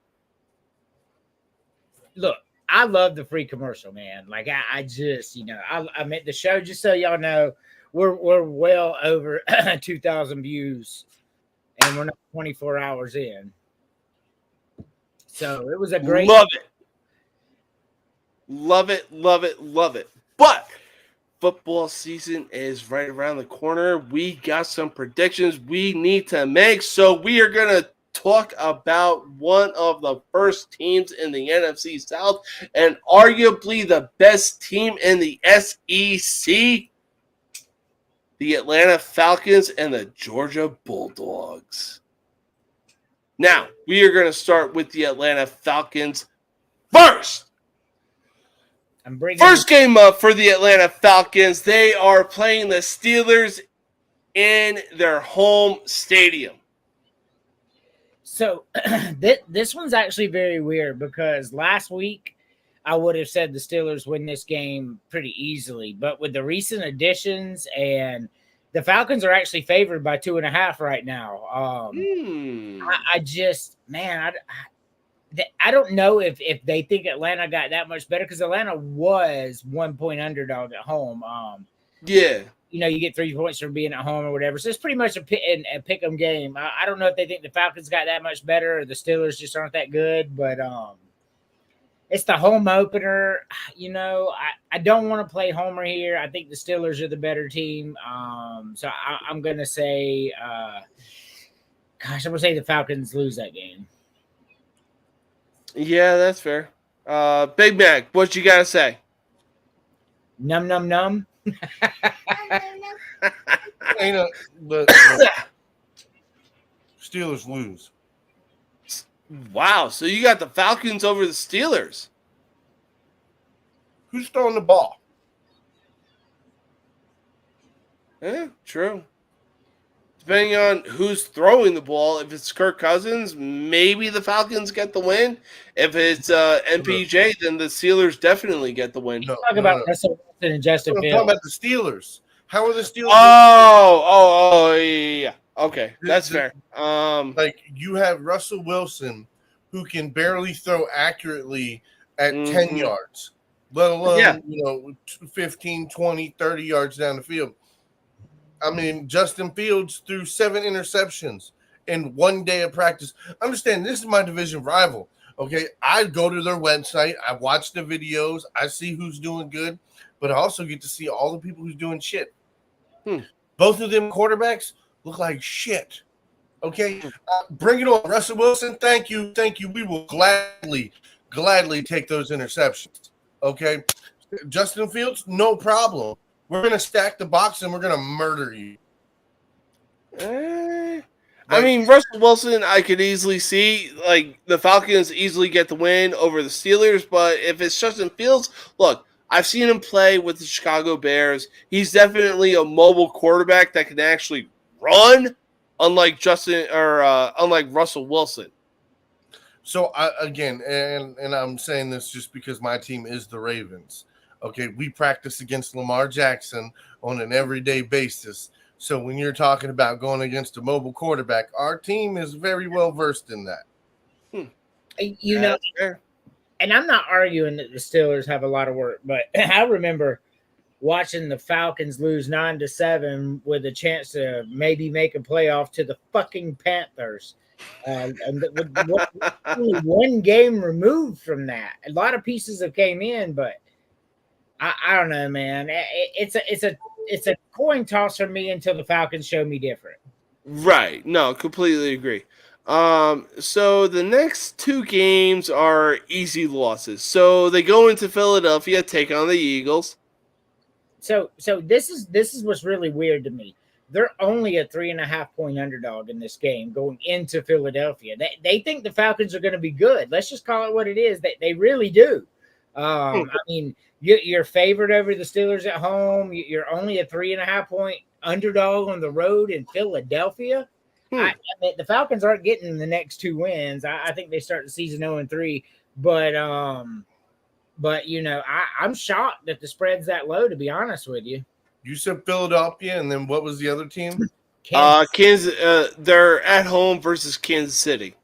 Look, I love the free commercial, man. Like I just, I mean the show. Just so y'all know, we're well over 2,000 views, and we're not 24 hours in. So it was a great. Love it. Love it, love it, love it. But football season is right around the corner. We got some predictions we need to make. So we are going to talk about one of the first teams in the NFC South and arguably the best team in the SEC, the Atlanta Falcons and the Georgia Bulldogs. Now, we are going to start with the Atlanta Falcons first. First game up for the Atlanta Falcons. They are playing the Steelers in their home stadium. So this one's actually very weird because last week I would have said the Steelers win this game pretty easily, but with the recent additions and the Falcons are actually favored by 2.5 right now. I just, man, I don't know if they think Atlanta got that much better because Atlanta was 1-point underdog at home. Yeah. You get 3 points from being at home or whatever. So it's pretty much a pick 'em game. I don't know if they think the Falcons got that much better or the Steelers just aren't that good, but it's the home opener. I don't want to play homer here. I think the Steelers are the better team. So I'm going to say, I'm going to say the Falcons lose that game. Yeah, that's fair. Big Mac, what you got to say? Num, num, num. The Steelers lose. Wow, so you got the Falcons over the Steelers. Who's throwing the ball? Yeah, true. Depending on who's throwing the ball, if it's Kirk Cousins, maybe the Falcons get the win. If it's MPJ, then the Steelers definitely get the win. No, Talk about Russell Wilson and Justin I'm Fields. talking about the Steelers. How are the Steelers? Oh, yeah. Okay, that's fair. Like you have Russell Wilson, who can barely throw accurately at 10 yards, let alone 15, 20, 30 yards down the field. I mean, Justin Fields threw 7 interceptions in 1 day of practice. Understand, this is my division rival. Okay, I go to their website, I watch the videos, I see who's doing good, but I also get to see all the people who's doing shit. Both of them quarterbacks look like shit. Okay, bring it on, Russell Wilson. Thank you. We will gladly take those interceptions. Okay, Justin Fields, no problem. We're gonna stack the box and we're gonna murder you. I mean, Russell Wilson, I could easily see like the Falcons easily get the win over the Steelers, but if it's Justin Fields, look, I've seen him play with the Chicago Bears. He's definitely a mobile quarterback that can actually run, unlike Russell Wilson. So again, and I'm saying this just because my team is the Ravens. Okay, we practice against Lamar Jackson on an everyday basis. So when you're talking about going against a mobile quarterback, our team is very well versed in that. And I'm not arguing that the Steelers have a lot of work, but I remember watching the Falcons lose 9-7 with a chance to maybe make a playoff to the fucking Panthers. And only 1 game removed from that. A lot of pieces have came in, but I don't know, man. It's a coin toss for me until the Falcons show me different. Right. No, completely agree. So the next 2 games are easy losses. So they go into Philadelphia, take on the Eagles. So this is what's really weird to me. They're only a 3.5-point underdog in this game going into Philadelphia. They think the Falcons are going to be good. Let's just call it what it is. They really do. I mean, you're favored over the Steelers at home. You're only a 3.5-point underdog on the road in Philadelphia. I mean, the Falcons aren't getting the next 2 wins. I think they start the season 0-3. But I'm shocked that the spread's that low. To be honest with you, You said Philadelphia, and then what was the other team? Kansas. They're at home versus Kansas City.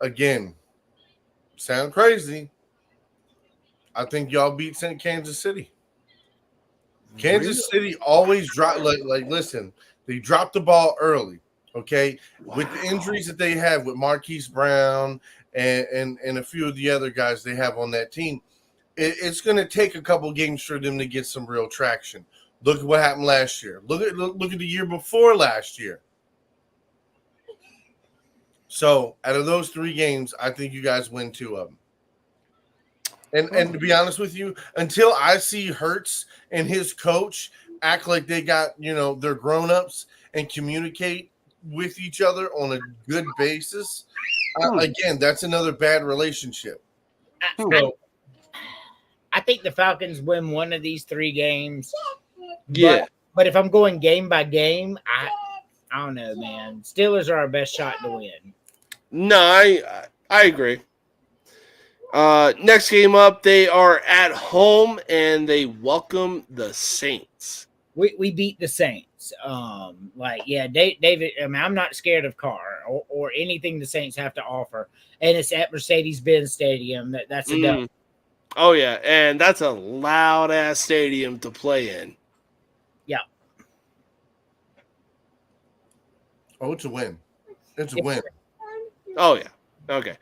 Again, sound crazy. I think y'all beat Kansas City. Kansas City always drop like listen, they dropped the ball early. Okay, with the injuries that they have with Marquise Brown and a few of the other guys they have on that team, it's going to take a couple games for them to get some real traction. Look at what happened last year. Look at the year before last year. So out of those 3 games, I think you guys win 2 of them. And to be honest with you, until I see Hurts and his coach act like they got, they're grown-ups and communicate with each other on a good basis, again, that's another bad relationship. I think the Falcons win one of these 3 games. Yeah. But if I'm going game by game, I don't know, man. Steelers are our best shot to win. No, I agree. Next game up, they are at home and they welcome the Saints. We beat the Saints. David. I mean, I'm not scared of Carr or anything the Saints have to offer, and it's at Mercedes-Benz Stadium. That's a dub. Oh yeah, and that's a loud ass stadium to play in. Yeah. Oh, it's a win. It's a win. Oh yeah. Okay.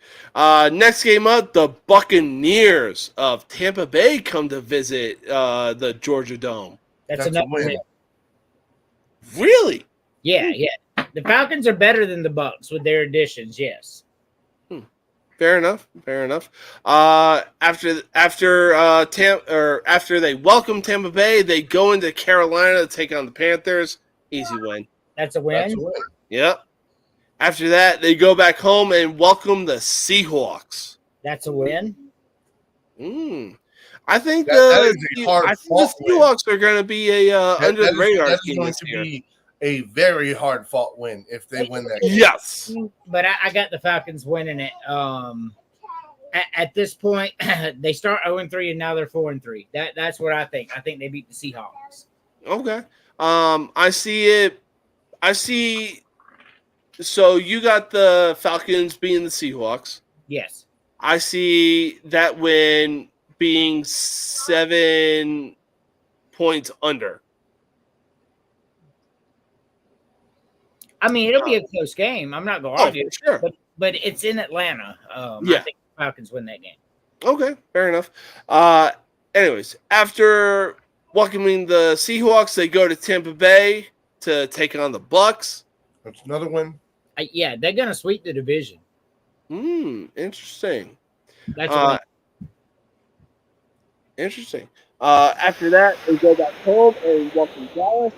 Next game up, the Buccaneers of Tampa Bay come to visit the Georgia Dome. That's another win. Really? Yeah. The Falcons are better than the Bucs with their additions. Yes. Fair enough. After they welcome Tampa Bay, they go into Carolina to take on the Panthers. Easy win. That's a win. Yep. After that, they go back home and welcome the Seahawks. That's a win. I think that is a hard the Seahawks are going to be a under the radar team going this to year. be a very hard fought win if they win that game. Yes. But I got the Falcons winning it. At this point, they start 0-3 and now they're 4-3. That's what I think. I think they beat the Seahawks. Okay. I see it. So you got the Falcons being the Seahawks. Yes. I see that win being 7 points under. I mean, it'll be a close game. I'm not going to argue. Sure. But it's in Atlanta. I think the Falcons win that game. Okay, fair enough. Anyways, after welcoming the Seahawks, they go to Tampa Bay to take on the Bucs. That's another win. They're going to sweep the division. Interesting. That's interesting. After that, they go back home and welcome Dallas.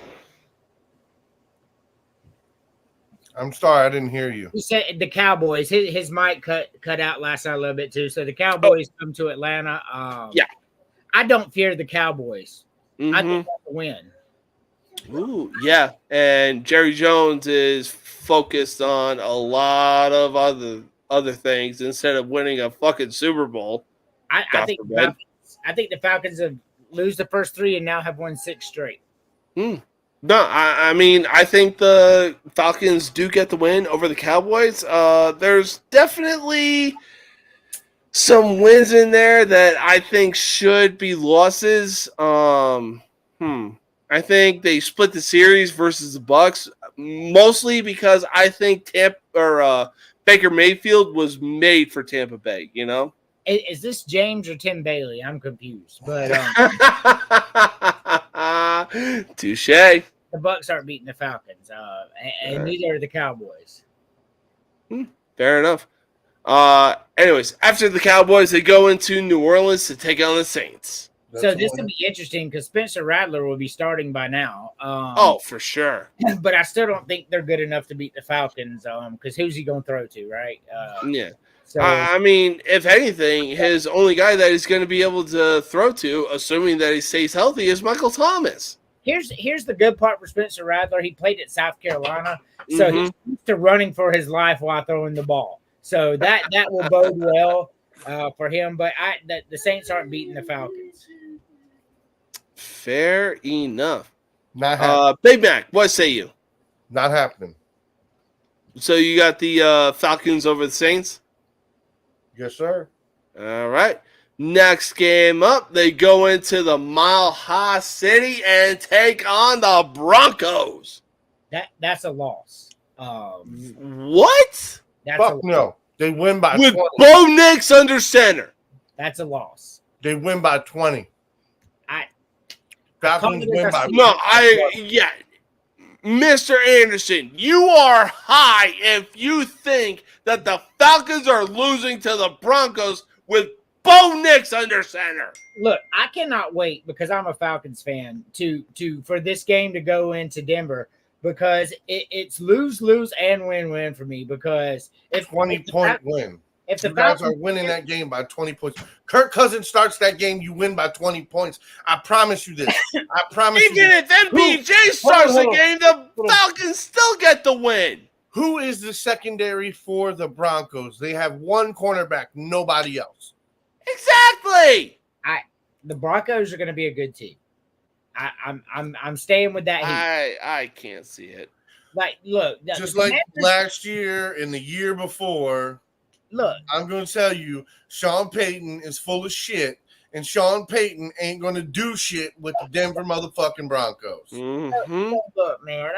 I'm sorry, I didn't hear you. He said the Cowboys. His mic cut out last night a little bit too. So the Cowboys come to Atlanta. I don't fear the Cowboys. I think that's a win. Ooh, yeah. And Jerry Jones is focused on a lot of other things instead of winning a fucking Super Bowl. I think the Falcons have lose the first 3 and now have won 6 straight. No, I mean, I think the Falcons do get the win over the Cowboys. There's definitely some wins in there that I think should be losses. I think they split the series versus the Bucs, mostly because I think Baker Mayfield was made for Tampa Bay, you know? Is this James or Tim Bailey? I'm confused. But touche. The Bucs aren't beating the Falcons, and neither are the Cowboys. Fair enough. Anyways, after the Cowboys, they go into New Orleans to take on the Saints. So this will be interesting because Spencer Rattler will be starting by now. For sure. But I still don't think they're good enough to beat the Falcons because who's he going to throw to, right? Yeah. So I mean, if anything, his only guy that he's going to be able to throw to, assuming that he stays healthy, is Michael Thomas. here's the good part for Spencer Rattler. He played at South Carolina, so Mhm. he's used to running for his life while throwing the ball. So that will bode well for him. But the Saints aren't beating the Falcons. Fair enough. Not happening. Big Mac, what say you? Not happening. So you got the Falcons over the Saints? Yes, sir. All right. Next game up, they go into the Mile High City and take on the Broncos. That's a loss. What? That's Fuck no. They win by With 20. Bo Nix under center. That's a loss. They win by 20. I- Falcons win by No, yeah. Mr. Anderson, you are high if you think that the Falcons are losing to the Broncos with Bo Nix under center. Look, I cannot wait because I'm a Falcons fan to for this game to go into Denver because it's lose and win for me because if 20-point win. If the You guys are Falcons winning that game by 20 points. Kirk Cousins starts that game, you win by 20 points. I promise you this. I promise you Even this. if MBJ starts hold the on. game, the Hold on. Falcons still get the win. Who is the secondary for the Broncos? They have one cornerback, nobody else. Exactly. the Broncos are going to be a good team. I'm staying with that heat. I can't see it. Like, look, Just the like Commanders- last year and the year before, look, I'm going to tell you, Sean Payton is full of shit, and Sean Payton ain't going to do shit with the Denver motherfucking Broncos. Mm-hmm. look, man.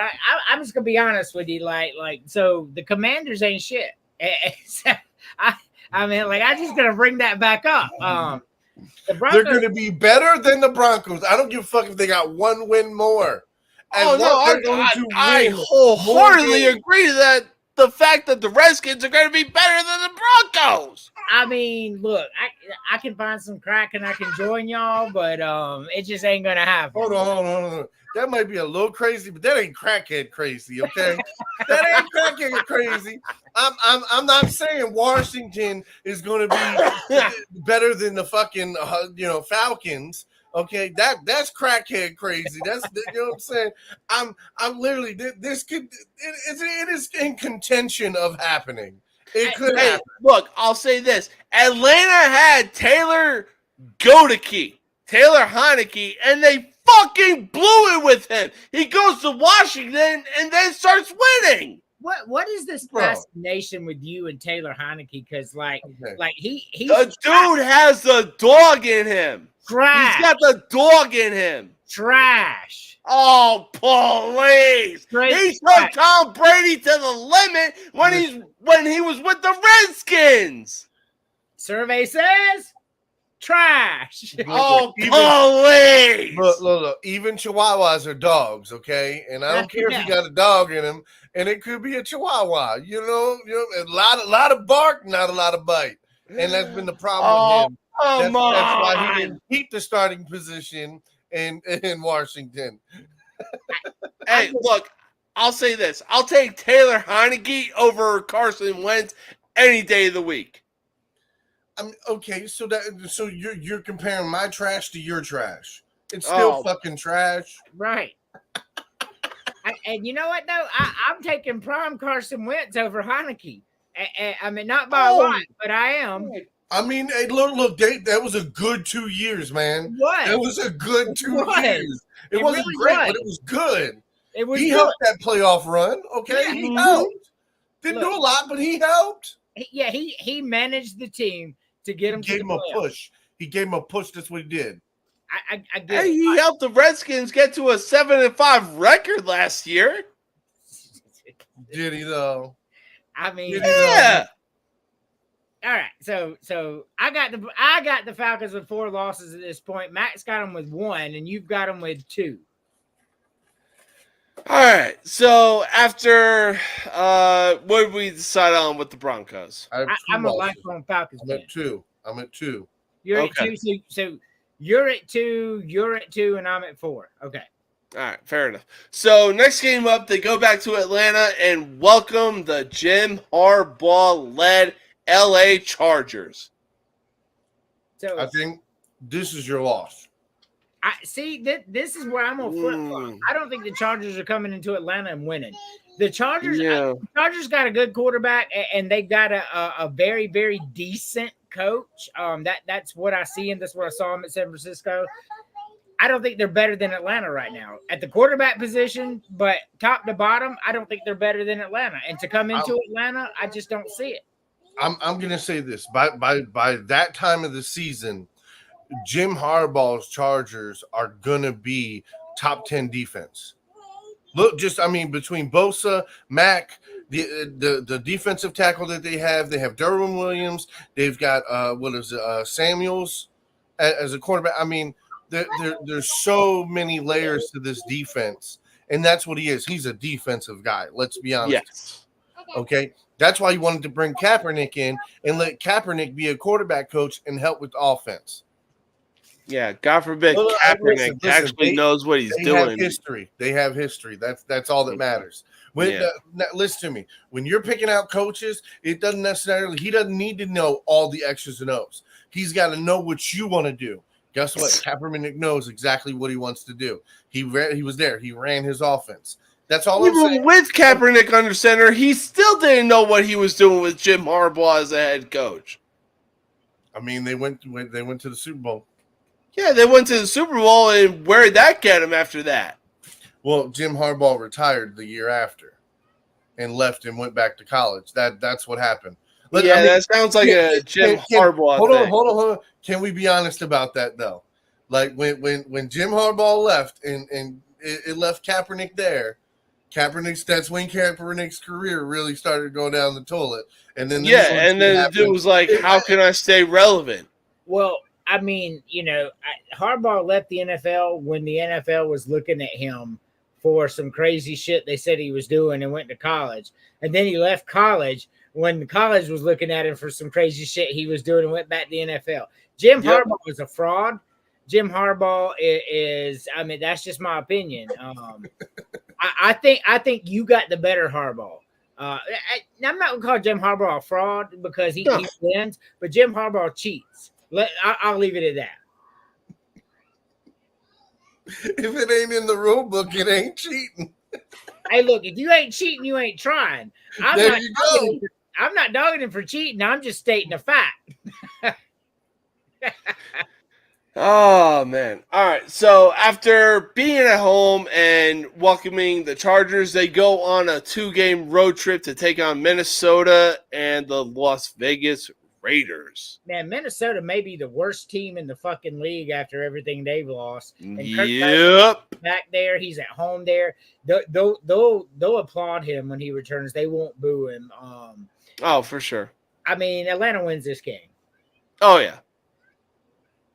I'm just gonna be honest with you. Like, so the Commanders ain't shit. I mean, like, I'm just gonna bring that back up. The Broncos. They're going to be better than the Broncos. I don't give a fuck if they got one win more. And Oh, no, what they're going to I win wholeheartedly more games. agree that the fact that the Redskins are going to be better than the Broncos. I mean, look, I can find some crack and I can join y'all, but it just ain't gonna happen. Hold on. That might be a little crazy, but that ain't crackhead crazy, okay? That ain't crackhead crazy. I'm not saying Washington is going to be better than the fucking Falcons. Okay, that's crackhead crazy. That's you know what I'm saying. I'm literally this could it is in contention of happening. It could Hey, happen. look, I'll say this. Atlanta had Taylor Heineke, and they fucking blew it with him. He goes to Washington and then starts winning. What is this Bro. fascination with you and Taylor Heineke? Because like he's The dude has the dog in him. trash. He's got the dog in him. trash. Oh, please. Straight He took trash. Tom Brady to the limit when he was with the Redskins. Survey says trash. Oh, Even- please. Look. Even Chihuahuas are dogs, okay? And I don't care if you got a dog in them, and it could be a Chihuahua. You know, a lot of bark, not a lot of bite, and that's been the problem with him. That's why he didn't keep the starting position in Washington. Hey, look, I'll say this. I'll take Taylor Heineke over Carson Wentz any day of the week. Okay, so you're comparing my trash to your trash. It's still fucking trash. Right. And you know what though? I'm taking prime Carson Wentz over Heineke. I mean, not by a lot, but I am. I mean, hey, look, that was a good 2 years, man. What? It was a good 2 was. years. It It wasn't really great, was. but it was good. It was He good. helped that playoff run. Okay, Yeah, he he helped. Didn't Look. do a lot, but he helped. Yeah, he managed the team to get him He gave to him the a playoffs. push. He gave him a push. That's what he did. I get Hey, it. he helped the Redskins get to a 7-5 record last year. Did he though? I mean, Did Yeah. all right. So I got the Falcons with 4 losses at this point. Max got them with 1, and you've got them with 2. All right. So after what did we decide on with the Broncos? I have 2 I'm a losses. lifelong Falcons I'm fan. at 2. I'm at 2. You're Okay. at 2, so you're at 2, you're at 2, and I'm at 4. Okay. All right, fair enough. So next game up, they go back to Atlanta and welcome the Jim Harbaugh-led LA Chargers. So I think this is your loss. I see that this is where I'm gonna flip flop. I don't think the Chargers are coming into Atlanta and winning. The Chargers, Chargers got a good quarterback, and they got a very, very decent coach. That's what I see, and that's what I saw him at San Francisco. I don't think they're better than Atlanta right now at the quarterback position, but top to bottom, I don't think they're better than Atlanta. And to come into Atlanta, I just don't see it. I'm gonna say this by that time of the season, Jim Harbaugh's Chargers are gonna be top 10 defense. Look, between Bosa, Mack, the defensive tackle that they have Derwin Williams, they've got Samuels as a quarterback. I mean, there's so many layers to this defense, and that's what he is. He's a defensive guy. Let's be honest. Yes. Okay. That's why he wanted to bring Kaepernick in and let Kaepernick be a quarterback coach and help with the offense. Yeah, God forbid Kaepernick actually knows what he's doing. They have history. That's all that matters. Listen to me. When you're picking out coaches, he doesn't need to know all the X's and O's. He's got to know what you want to do. Guess what? Kaepernick knows exactly what he wants to do. He was there. He ran his offense. That's all I'm saying. With Kaepernick under center, he still didn't know what he was doing with Jim Harbaugh as a head coach. I mean, they went to the Super Bowl. Yeah, they went to the Super Bowl, and where did that get him after that? Well, Jim Harbaugh retired the year after and left and went back to college. That's what happened. That sounds like a Jim Harbaugh thing. Hold on. Can we be honest about that, though? Like, when Jim Harbaugh left and it left Kaepernick there, that's when Kaepernick's career really started to go down the toilet. And then the dude was like, how can I stay relevant? Well, I mean, Harbaugh left the NFL when the NFL was looking at him for some crazy shit they said he was doing and went to college. And then he left college when the college was looking at him for some crazy shit he was doing and went back to the NFL. Jim Harbaugh is a fraud. Jim Harbaugh is I mean, that's just my opinion. I think you got the better Harbaugh. I'm not going to call Jim Harbaugh a fraud because he wins, but Jim Harbaugh cheats. I'll leave it at that. If it ain't in the rule book, it ain't cheating. Hey, look, if you ain't cheating, you ain't trying. I'm not dogging him for cheating. I'm just stating a fact. Oh, man. All right. So after being at home and welcoming the Chargers, they go on a 2-game road trip to take on Minnesota and the Las Vegas Raiders. Man, Minnesota may be the worst team in the fucking league after everything they've lost. And yep. Back there, he's at home there. They'll applaud him when he returns. They won't boo him. Oh, for sure. I mean, Atlanta wins this game. Oh, yeah.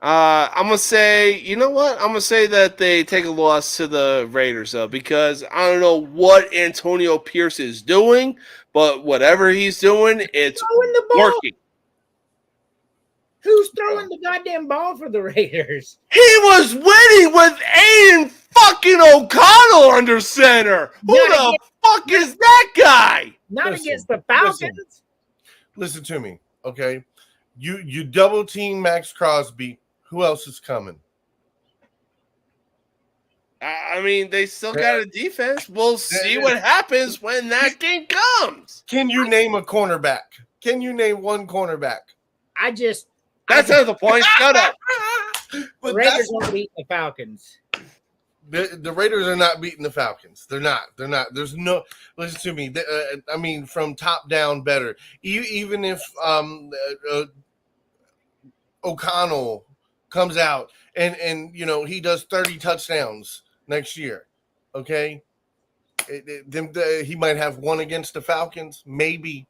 I'm going to say, you know what? I'm going to say that they take a loss to the Raiders, though, because I don't know what Antonio Pierce is doing, but whatever he's doing, it's working. Who's throwing the goddamn ball for the Raiders? He was winning with Aiden fucking O'Connell under center. Who the fuck is that guy? Not against the Falcons. Listen to me, okay? You double team Max Crosby. Who else is coming? I mean, they still got a defense. We'll see what happens when that game comes. Can you name a cornerback? Can you name one cornerback? That's not the point. Shut up. The Raiders won't beat the Falcons. The Raiders are not beating the Falcons. They're not. There's no. Listen to me. I mean, from top down, better. Even if O'Connell comes out and he does 30 touchdowns next year, okay? He might have one against the Falcons, maybe.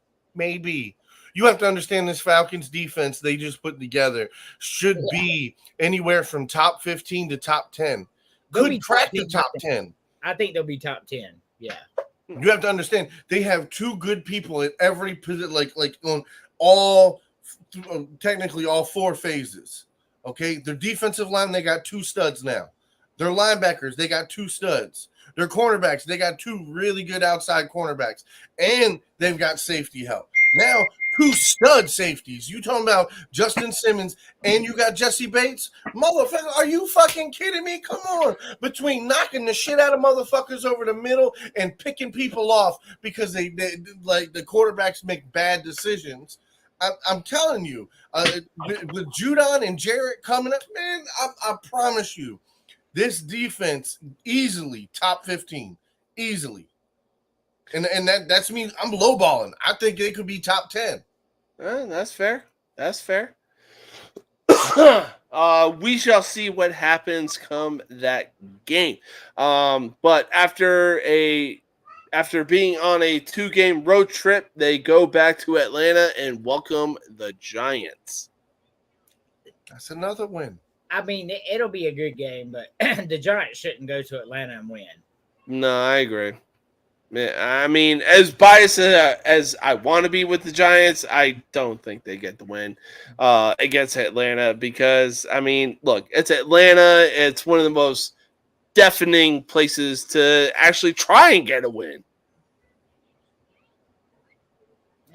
You have to understand this Falcons defense they just put together should be anywhere from top 15 to top 10. Could crack the top 10. I think they'll be top 10. Yeah. You have to understand they have two good people at every position, like on all, technically all 4 phases. Okay, their defensive line, they got 2 studs now. Their linebackers, they got 2 studs. Their cornerbacks, they got 2 really good outside cornerbacks. And they've got safety help. Now, 2 stud safeties. You talking about Justin Simmons and you got Jesse Bates? Motherfucker, are you fucking kidding me? Come on. Between knocking the shit out of motherfuckers over the middle and picking people off because they like the quarterbacks make bad decisions. I'm telling you, with Judon and Jarrett coming up, man, I promise you, this defense easily top 15. Easily. And that's me. I'm lowballing. I think they could be top 10. That's fair. That's fair. We shall see what happens come that game. But after being on a 2-game road trip, they go back to Atlanta and welcome the Giants. That's another win. I mean, it'll be a good game, but the Giants shouldn't go to Atlanta and win. No, I agree. I mean, as biased as I want to be with the Giants, I don't think they get the win against Atlanta because, I mean, look, it's Atlanta. It's one of the most deafening places to actually try and get a win.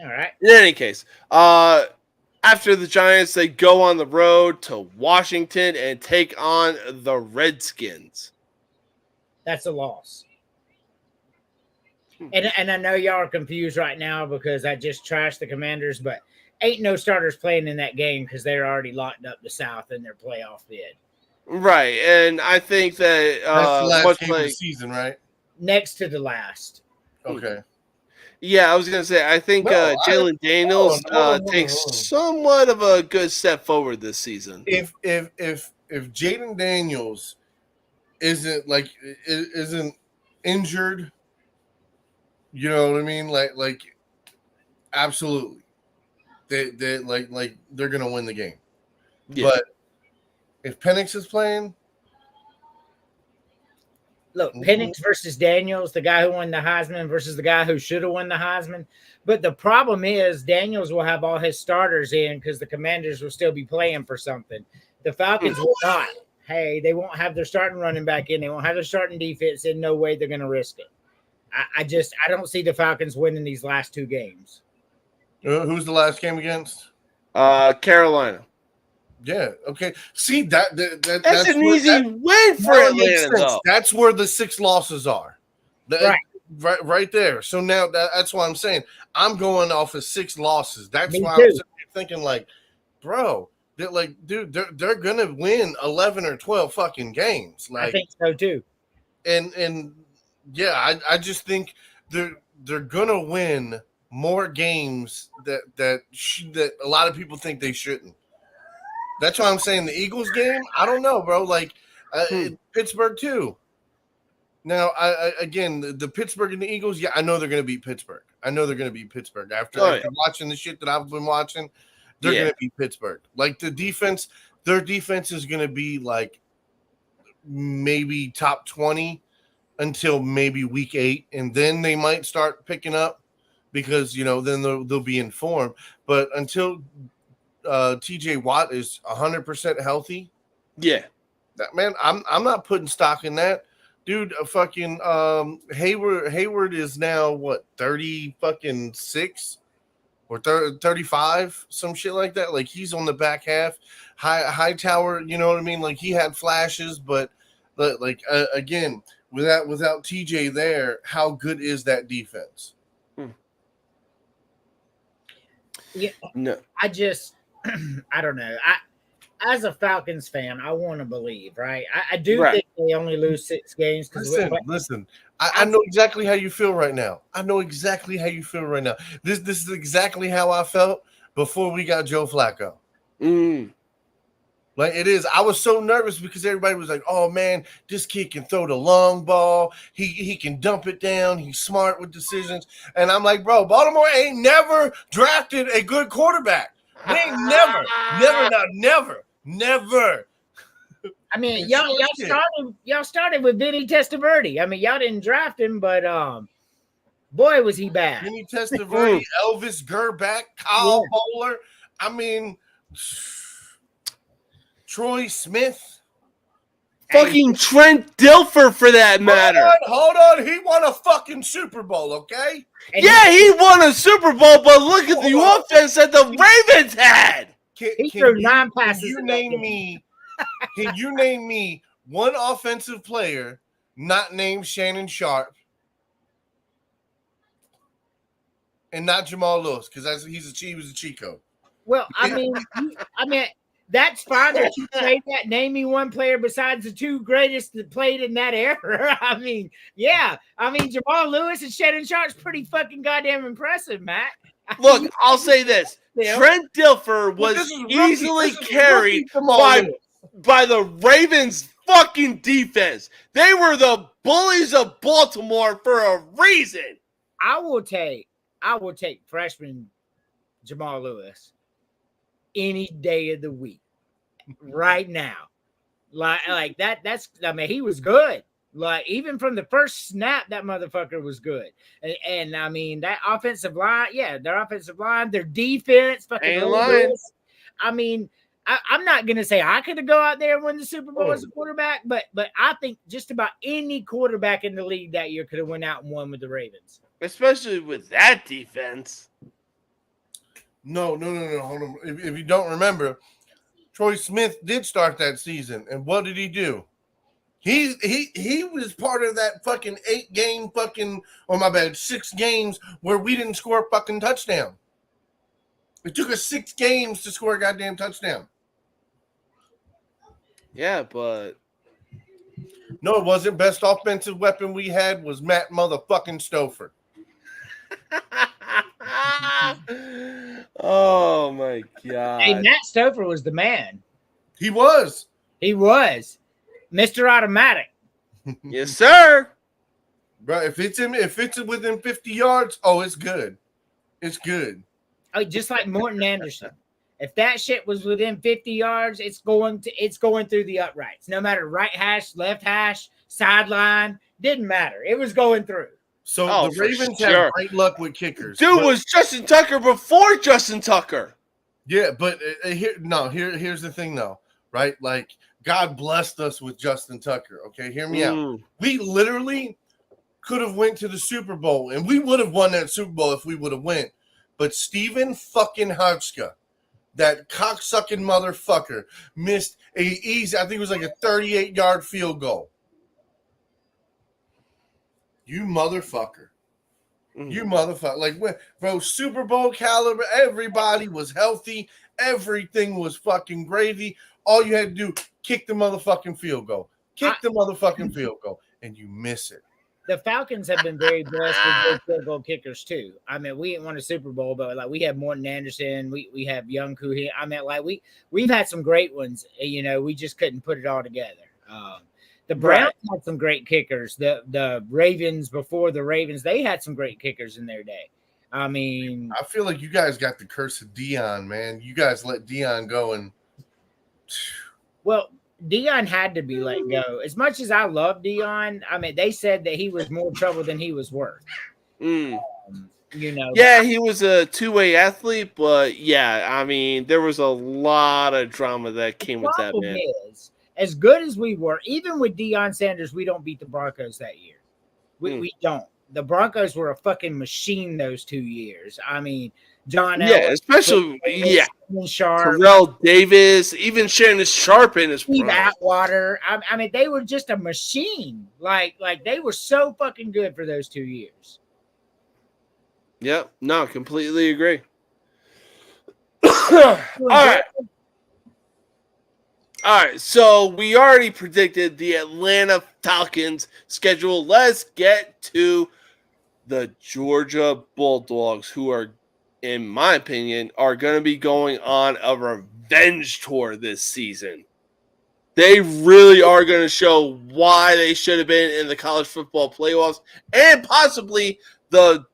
All right. In any case, after the Giants, they go on the road to Washington and take on the Redskins. That's a loss. And I know y'all are confused right now because I just trashed the Commanders, but ain't no starters playing in that game because they're already locked up the South in their playoff bid. Right, and I think that that's the last game of the season, right? Next to the last. Okay. Yeah, I was gonna say I think Jalen Daniels takes somewhat of a good step forward this season. If Jaden Daniels isn't injured. You know what I mean? Like, absolutely. They're gonna win the game. Yeah. But if Penix is playing, look, Penix versus Daniels, the guy who won the Heisman versus the guy who should have won the Heisman. But the problem is Daniels will have all his starters in because the Commanders will still be playing for something. The Falcons will not. Hey, they won't have their starting running back in. They won't have their starting defense in. No way they're gonna risk it. I don't see the Falcons winning these last 2 games. Who's the last game against? Carolina. Yeah. Okay. See that's an easy win for Atlanta. Though. That's where the 6 losses are. Right there. So now that's why I'm saying I'm going off of 6 losses. That's why I'm thinking like, bro, they're gonna win 11 or 12 fucking games. Like, I think so too. And yeah, I just think they're gonna win more games that a lot of people think they shouldn't. That's why I'm saying the Eagles game. I don't know, bro. Like Pittsburgh too. Now, again, the Pittsburgh and the Eagles. Yeah, I know they're gonna beat Pittsburgh. After watching the shit that I've been watching, they're gonna beat Pittsburgh. Like their defense is gonna be like maybe top 20. Until maybe week 8, and then they might start picking up because then they'll be in form. But until TJ Watt is 100% healthy, man, I'm not putting stock in that, dude. Fucking Hayward is now what 36 or 35, some shit like that. Like he's on the back half. Hightower, you know what I mean? Like he had flashes, but again. Without TJ there, how good is that defense? Yeah, no. I don't know. As a Falcons fan, I want to believe, right? I do think they only lose 6 games. Listen. I know exactly how you feel right now. This is exactly how I felt before we got Joe Flacco. Like it is. I was so nervous because everybody was like, "Oh man, this kid can throw the long ball. He can dump it down. He's smart with decisions." And I'm like, "Bro, Baltimore ain't never drafted a good quarterback. They ain't never. I mean, y'all started with Vinny Testaverde. I mean, y'all didn't draft him, but boy, was he bad. Vinny Testaverde, Elvis Gerback, Kyle Bowler. I mean. Troy Smith. Fucking Trent Dilfer, for that matter. Hold on. He won a fucking Super Bowl, okay? And Yeah, he won a Super Bowl, but look at the offense that the Ravens had. he threw 9 passes. Can you name me one offensive player not named Shannon Sharp and not Jamal Lewis? Because he was a Chico. Well, I mean, that's fine that you say that. Name me one player besides the 2 greatest that played in that era. I mean, yeah. I mean, Jamal Lewis and Shannon Sharp's pretty fucking goddamn impressive, Matt. Look, I'll say this. Trent Dilfer was easily carried by the Ravens fucking defense. They were the bullies of Baltimore for a reason. I will take freshman Jamal Lewis any day of the week right now. Like that's I mean, he was good. Like, even from the first snap, that motherfucker was good. And I mean, that offensive line, their offensive line, their defense, fucking Lewis. I mean, I'm not gonna say I could go out there and win the Super Bowl as a quarterback, but I think just about any quarterback in the league that year could have went out and won with the Ravens. Especially with that defense. No. Hold on. If you don't remember, Troy Smith did start that season, and what did he do? He was part of that fucking 8-game fucking, 6 games where we didn't score a fucking touchdown. It took us 6 games to score a goddamn touchdown. Yeah, but no, it wasn't. Best offensive weapon we had was Matt motherfucking Stouffer. Oh my god! Hey, Matt Stouffer was the man. He was. Mr. Automatic. Yes, sir. Bro, if it's within 50 yards, it's good. It's good. Oh, just like Morton Anderson. If that shit was within 50 yards, it's going through the uprights. No matter right hash, left hash, sideline, didn't matter. It was going through. So the Ravens have great luck with kickers. Dude was Justin Tucker before Justin Tucker. Yeah, but here's the thing though, right? Like, God blessed us with Justin Tucker. Okay, hear me out. We literally could have went to the Super Bowl, and we would have won that Super Bowl if we would have went. But Steven fucking Hotchka, that cocksucking motherfucker, missed I think it was like a 38-yard field goal. You motherfucker. You motherfucker. Like, bro, Super Bowl caliber, everybody was healthy. Everything was fucking gravy. All you had to do, kick the motherfucking field goal. And you miss it. The Falcons have been very blessed with good field goal kickers too. I mean, we didn't win a Super Bowl, but like, we have Morton Anderson, we have Young Kuhi. I mean, like, we've had some great ones. You know, we just couldn't put it all together. The Browns had some great kickers. The Ravens, before the Ravens, they had some great kickers in their day. I mean, I feel like you guys got the curse of Dion, man. You guys let Dion go, and well, Dion had to be let go. As much as I love Dion, I mean, they said that he was more trouble than he was worth. You know. Yeah, he was a two-way athlete, but yeah, I mean, there was a lot of drama that came with that man. As good as we were, even with Deion Sanders, we don't beat the Broncos that year. We don't. The Broncos were a fucking machine those 2 years. I mean, John Elway, especially Sharp, Terrell Davis, even Shannon Sharp in his Steve Atwater. I mean, they were just a machine. Like they were so fucking good for those 2 years. Yep. No, completely agree. All right, so we already predicted the Atlanta Falcons schedule. Let's get to the Georgia Bulldogs, who are, in my opinion, are going to be going on a revenge tour this season. They really are going to show why they should have been in the college football playoffs and possibly the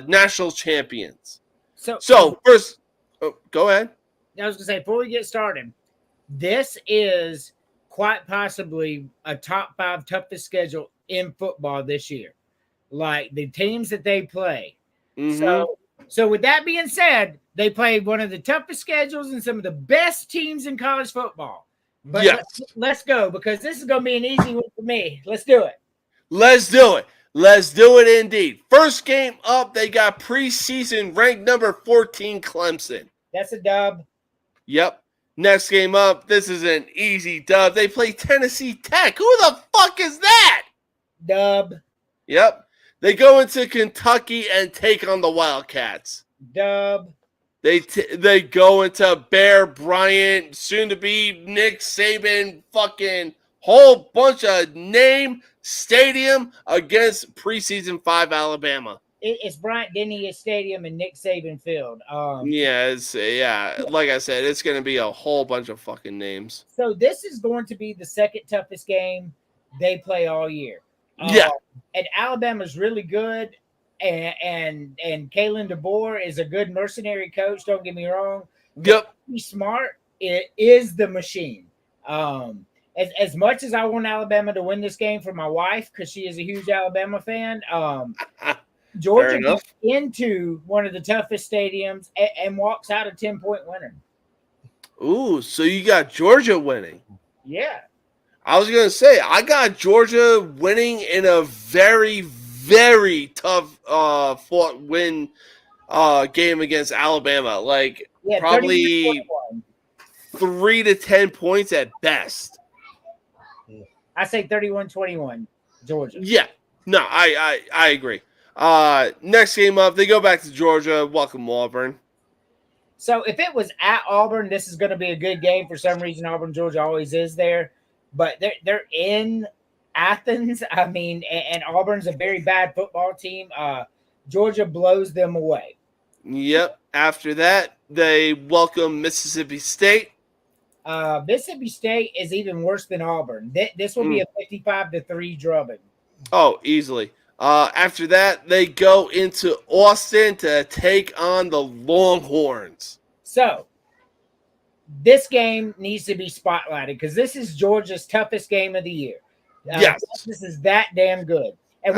national champions. So first, go ahead. I was going to say, before we get started, this is quite possibly a top 5 toughest schedule in football this year. Like the teams that they play. So with that being said, they played one of the toughest schedules and some of the best teams in college football. But Yes. let's go because this is going to be an easy one for me. Let's do it. Let's do it. Let's do it indeed. First game up, they got preseason ranked number 14 Clemson. That's a dub. Yep. Next game up, this is an easy dub. They play Tennessee Tech. Who the fuck is that? Dub. Yep. They go into Kentucky and take on the Wildcats. Dub. They go into Bear Bryant, soon to be Nick Saban, fucking whole bunch of name stadium against preseason 5 Alabama. It's Bryant Denny Stadium and Nick Saban Field. Yeah, like I said, it's going to be a whole bunch of fucking names. So this is going to be the second toughest game they play all year. Yeah. And Alabama's really good, and Kalen DeBoer is a good mercenary coach. Don't get me wrong. Yep. He's smart. It is the machine. As much as I want Alabama to win this game for my wife because she is a huge Alabama fan, Georgia gets into one of the toughest stadiums and walks out a 10-point winner. Ooh, so you got Georgia winning. Yeah. I was going to say, I got Georgia winning in a very, very tough fought win game against Alabama. Like, probably 3 to 10 points at best. I say 31-21, Georgia. Yeah. No, I agree. Next game up, they go back to Georgia. Welcome, Auburn. So if it was at Auburn, this is going to be a good game. For some reason, Auburn, Georgia always is there. But they're in Athens. I mean, and Auburn's a very bad football team. Georgia blows them away. Yep. After that, they welcome Mississippi State. Mississippi State is even worse than Auburn. This will be a 55-3 drubbing. Oh, easily. After that, they go into Austin to take on the Longhorns. So this game needs to be spotlighted because this is Georgia's toughest game of the year. Yes. This is that damn good. And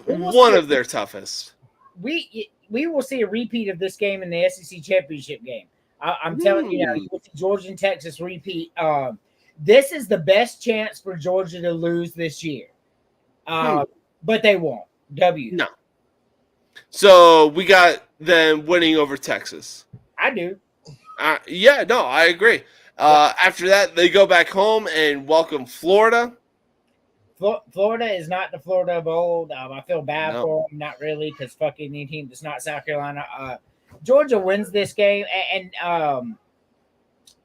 one of their toughest. We will see a repeat of this game in the SEC championship game. I'm telling you now, you will see Georgia and Texas repeat. This is the best chance for Georgia to lose this year. But they won't. W. No. So we got them winning over Texas. I do. Yeah, no, I agree. After that, they go back home and welcome Florida. Florida is not the Florida of old. I feel bad for them. Not really, because fucking any team that's not South Carolina. Georgia wins this game, and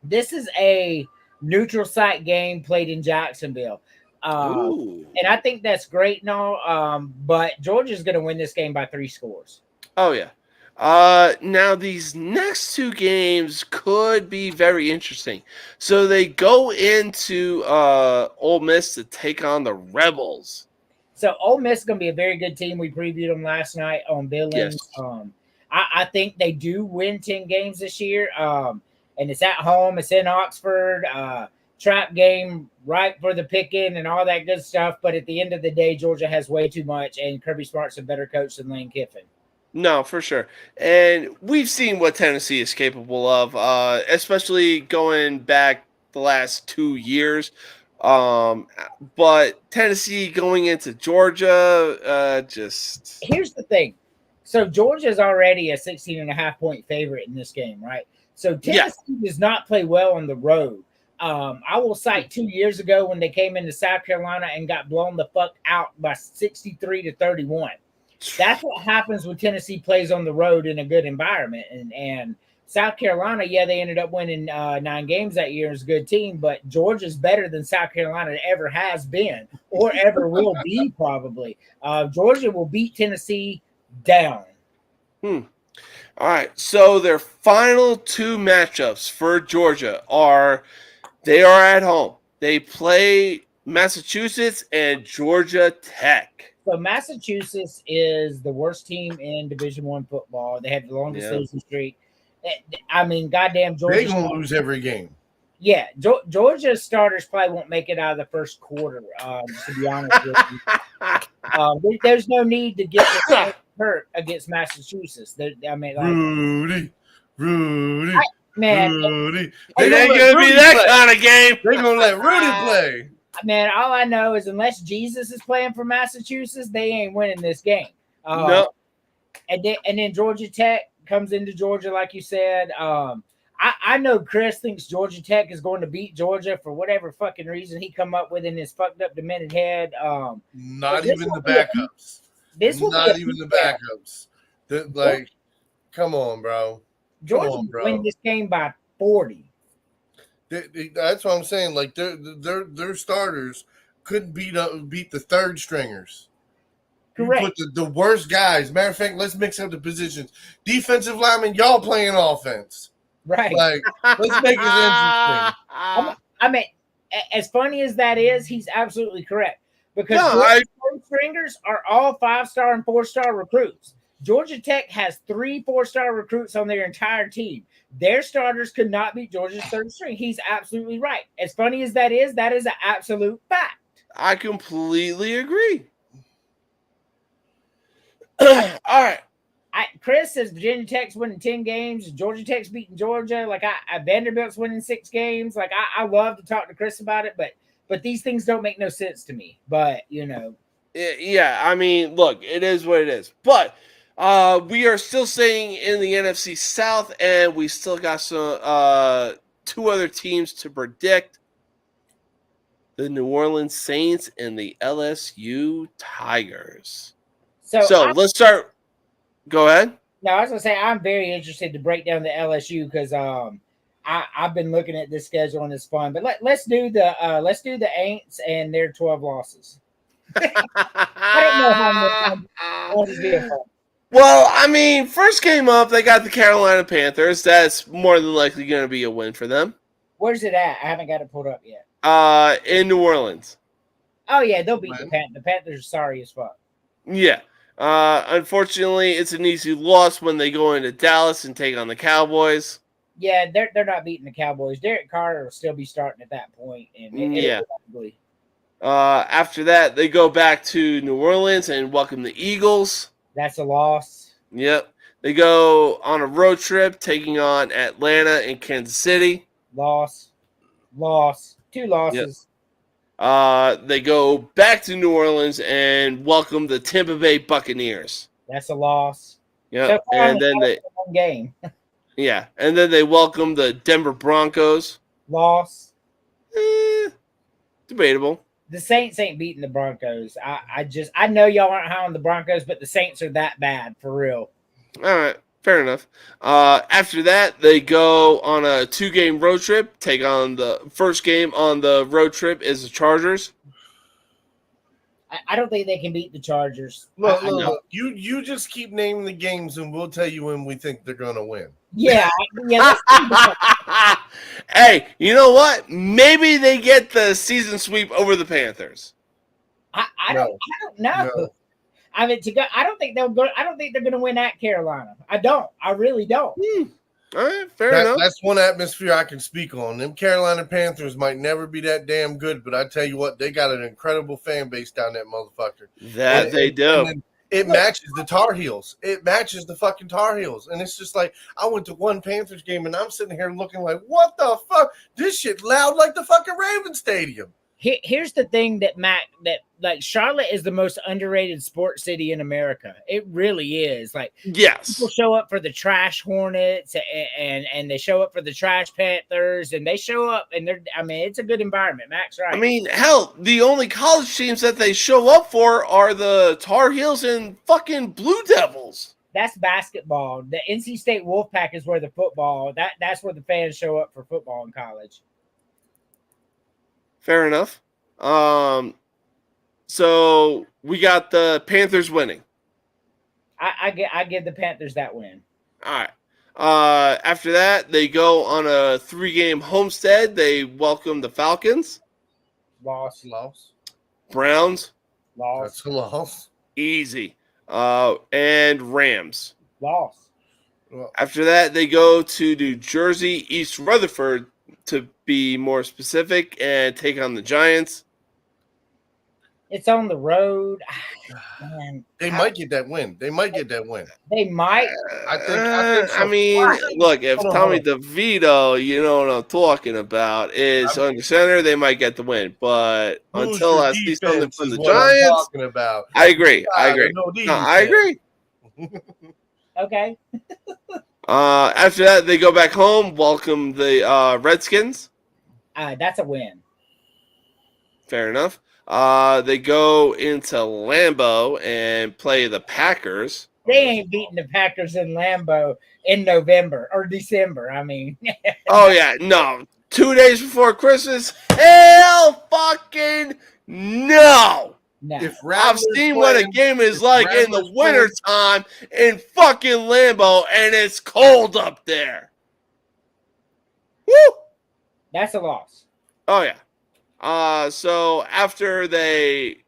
this is a neutral site game played in Jacksonville. And I think that's great and all, but Georgia's going to win this game by 3 scores. Oh, yeah. Now, these next 2 games could be very interesting. So they go into Ole Miss to take on the Rebels. So Ole Miss is going to be a very good team. We previewed them last night on Billings. Yes. I think they do win 10 games this year, and it's at home. It's in Oxford. Trap game right for the picking and all that good stuff. But at the end of the day, Georgia has way too much, and Kirby Smart's a better coach than Lane Kiffin. No, for sure. And we've seen what Tennessee is capable of, especially going back the last 2 years. But Tennessee going into Georgia, just... Here's the thing. So Georgia's already a 16.5-point favorite in this game, right? So Tennessee does not play well on the road. I will cite 2 years ago when they came into South Carolina and got blown the fuck out by 63-31. That's what happens when Tennessee plays on the road in a good environment. And South Carolina, yeah, they ended up winning 9 games that year as a good team, but Georgia's better than South Carolina ever has been or ever will be probably. Georgia will beat Tennessee down. All right, so their final 2 matchups for Georgia are at home. They play Massachusetts and Georgia Tech. So Massachusetts is the worst team in Division I football. They have the longest losing streak. I mean, goddamn, Georgia. They're going to lose every game. Yeah, Georgia's starters probably won't make it out of the first quarter, to be honest with you. There's no need to get hurt against Massachusetts. I mean, like, Rudy. Man, Rudy. It They ain't gonna gonna let be Rudy that play. kind of game. They're gonna let Rudy play. man, all I know is unless Jesus is playing for Massachusetts, they ain't winning this game. No. And then Georgia Tech comes into Georgia, like you said. I know Chris thinks Georgia Tech is going to beat Georgia for whatever fucking reason he come up with in his fucked up, demented head. Not even the backups. Not even the backups. Like, come on, bro. Georgia win this game by 40. That's what I'm saying. Like their starters couldn't beat the third stringers. Correct. You put the worst guys. Matter of fact, let's mix up the positions. Defensive linemen, y'all playing offense. Right. Like, let's make it interesting. I mean, as funny as that is, he's absolutely correct. Because third stringers are all 5-star and 4-star recruits. Georgia Tech has 3 4-star recruits on their entire team. Their starters could not beat Georgia's third string. He's absolutely right. As funny as that is an absolute fact. I completely agree. All right. Chris says Virginia Tech's winning 10 games. Georgia Tech's beating Georgia. Like Vanderbilt's winning 6 games. Like I love to talk to Chris about it, but these things don't make no sense to me. But Yeah. I mean, look, it is what it is. But we are still staying in the NFC South, and we still got some 2 other teams to predict: the New Orleans Saints and the LSU Tigers. So let's start. Go ahead. No, I was gonna say I'm very interested to break down the LSU because I've been looking at this schedule and it's fun. But let's do the Aints and their 12 losses. I don't know how much this being fun. Well, I mean, first game up, they got the Carolina Panthers. That's more than likely going to be a win for them. Where's it at? I haven't got it pulled up yet. In New Orleans. Oh yeah, they'll beat the Panthers. The Panthers are sorry as fuck. Yeah. Unfortunately, it's an easy loss when they go into Dallas and take on the Cowboys. Yeah, they're not beating the Cowboys. Derek Carr will still be starting at that point. And ugly. After that, they go back to New Orleans and welcome the Eagles. That's a loss. Yep. They go on a road trip, taking on Atlanta and Kansas City. Loss. 2 losses. Yep. They go back to New Orleans and welcome the Tampa Bay Buccaneers. That's a loss. Yeah, So and then one game. Yeah, and then they welcome the Denver Broncos. Loss. Debatable. The Saints ain't beating the Broncos. I know y'all aren't high on the Broncos, but the Saints are that bad for real. All right, fair enough. After that, they go on a 2-game road trip. Take on the first game on the road trip is the Chargers. I don't think they can beat the Chargers. Look. You just keep naming the games, and we'll tell you when we think they're going to win. Yeah. Hey, you know what? Maybe they get the season sweep over the Panthers. I don't know. No. I mean, I don't think they'll go. I don't think they're going to win at Carolina. I don't. I really don't. All right, fair enough. That's one atmosphere I can speak on. Them Carolina Panthers might never be that damn good, but I tell you what, they got an incredible fan base down that motherfucker. They do. And it matches the Tar Heels. It matches the fucking Tar Heels. And it's just like, I went to one Panthers game, and I'm sitting here looking like, what the fuck? This shit loud like the fucking Ravens Stadium. Here's the thing that Charlotte is the most underrated sports city in America. It really is. Like, yes, people show up for the Trash Hornets and they show up for the Trash Panthers and they show up and it's a good environment. Max, right? I mean, hell, the only college teams that they show up for are the Tar Heels and fucking Blue Devils. That's basketball. The NC State Wolfpack is where the football. That's where the fans show up for football in college. Fair enough. So we got the Panthers winning. I give the Panthers that win. All right. After that, they go on a 3-game homestead. They welcome the Falcons. Loss. Browns. Loss. That's a loss. Easy. And Rams. Loss. After that, they go to New Jersey, East Rutherford, to be more specific, and take on the Giants. It's on the road. Man, They might get that win. They might get that win. they might. I think so. I mean, look, if Hold on, Tommy hold DeVito, you know what I'm talking about, is under center, they might get the win. But until Booster I see something defense from is the what I'm Giants, talking about. I agree. I God, agree. no No, I defense. agree. Okay. After that, they go back home, welcome the Redskins. That's a win. Fair enough. They go into Lambeau and play the Packers. They ain't beating the Packers in Lambeau in November or December. I mean, Oh, yeah. No. 2 days before Christmas? Hell fucking no. no. If I've Rattlers seen what a playing- game is if like in the Rattlers playing- wintertime in fucking Lambeau, and it's cold up there. Woo! That's a loss. Oh, yeah. So after they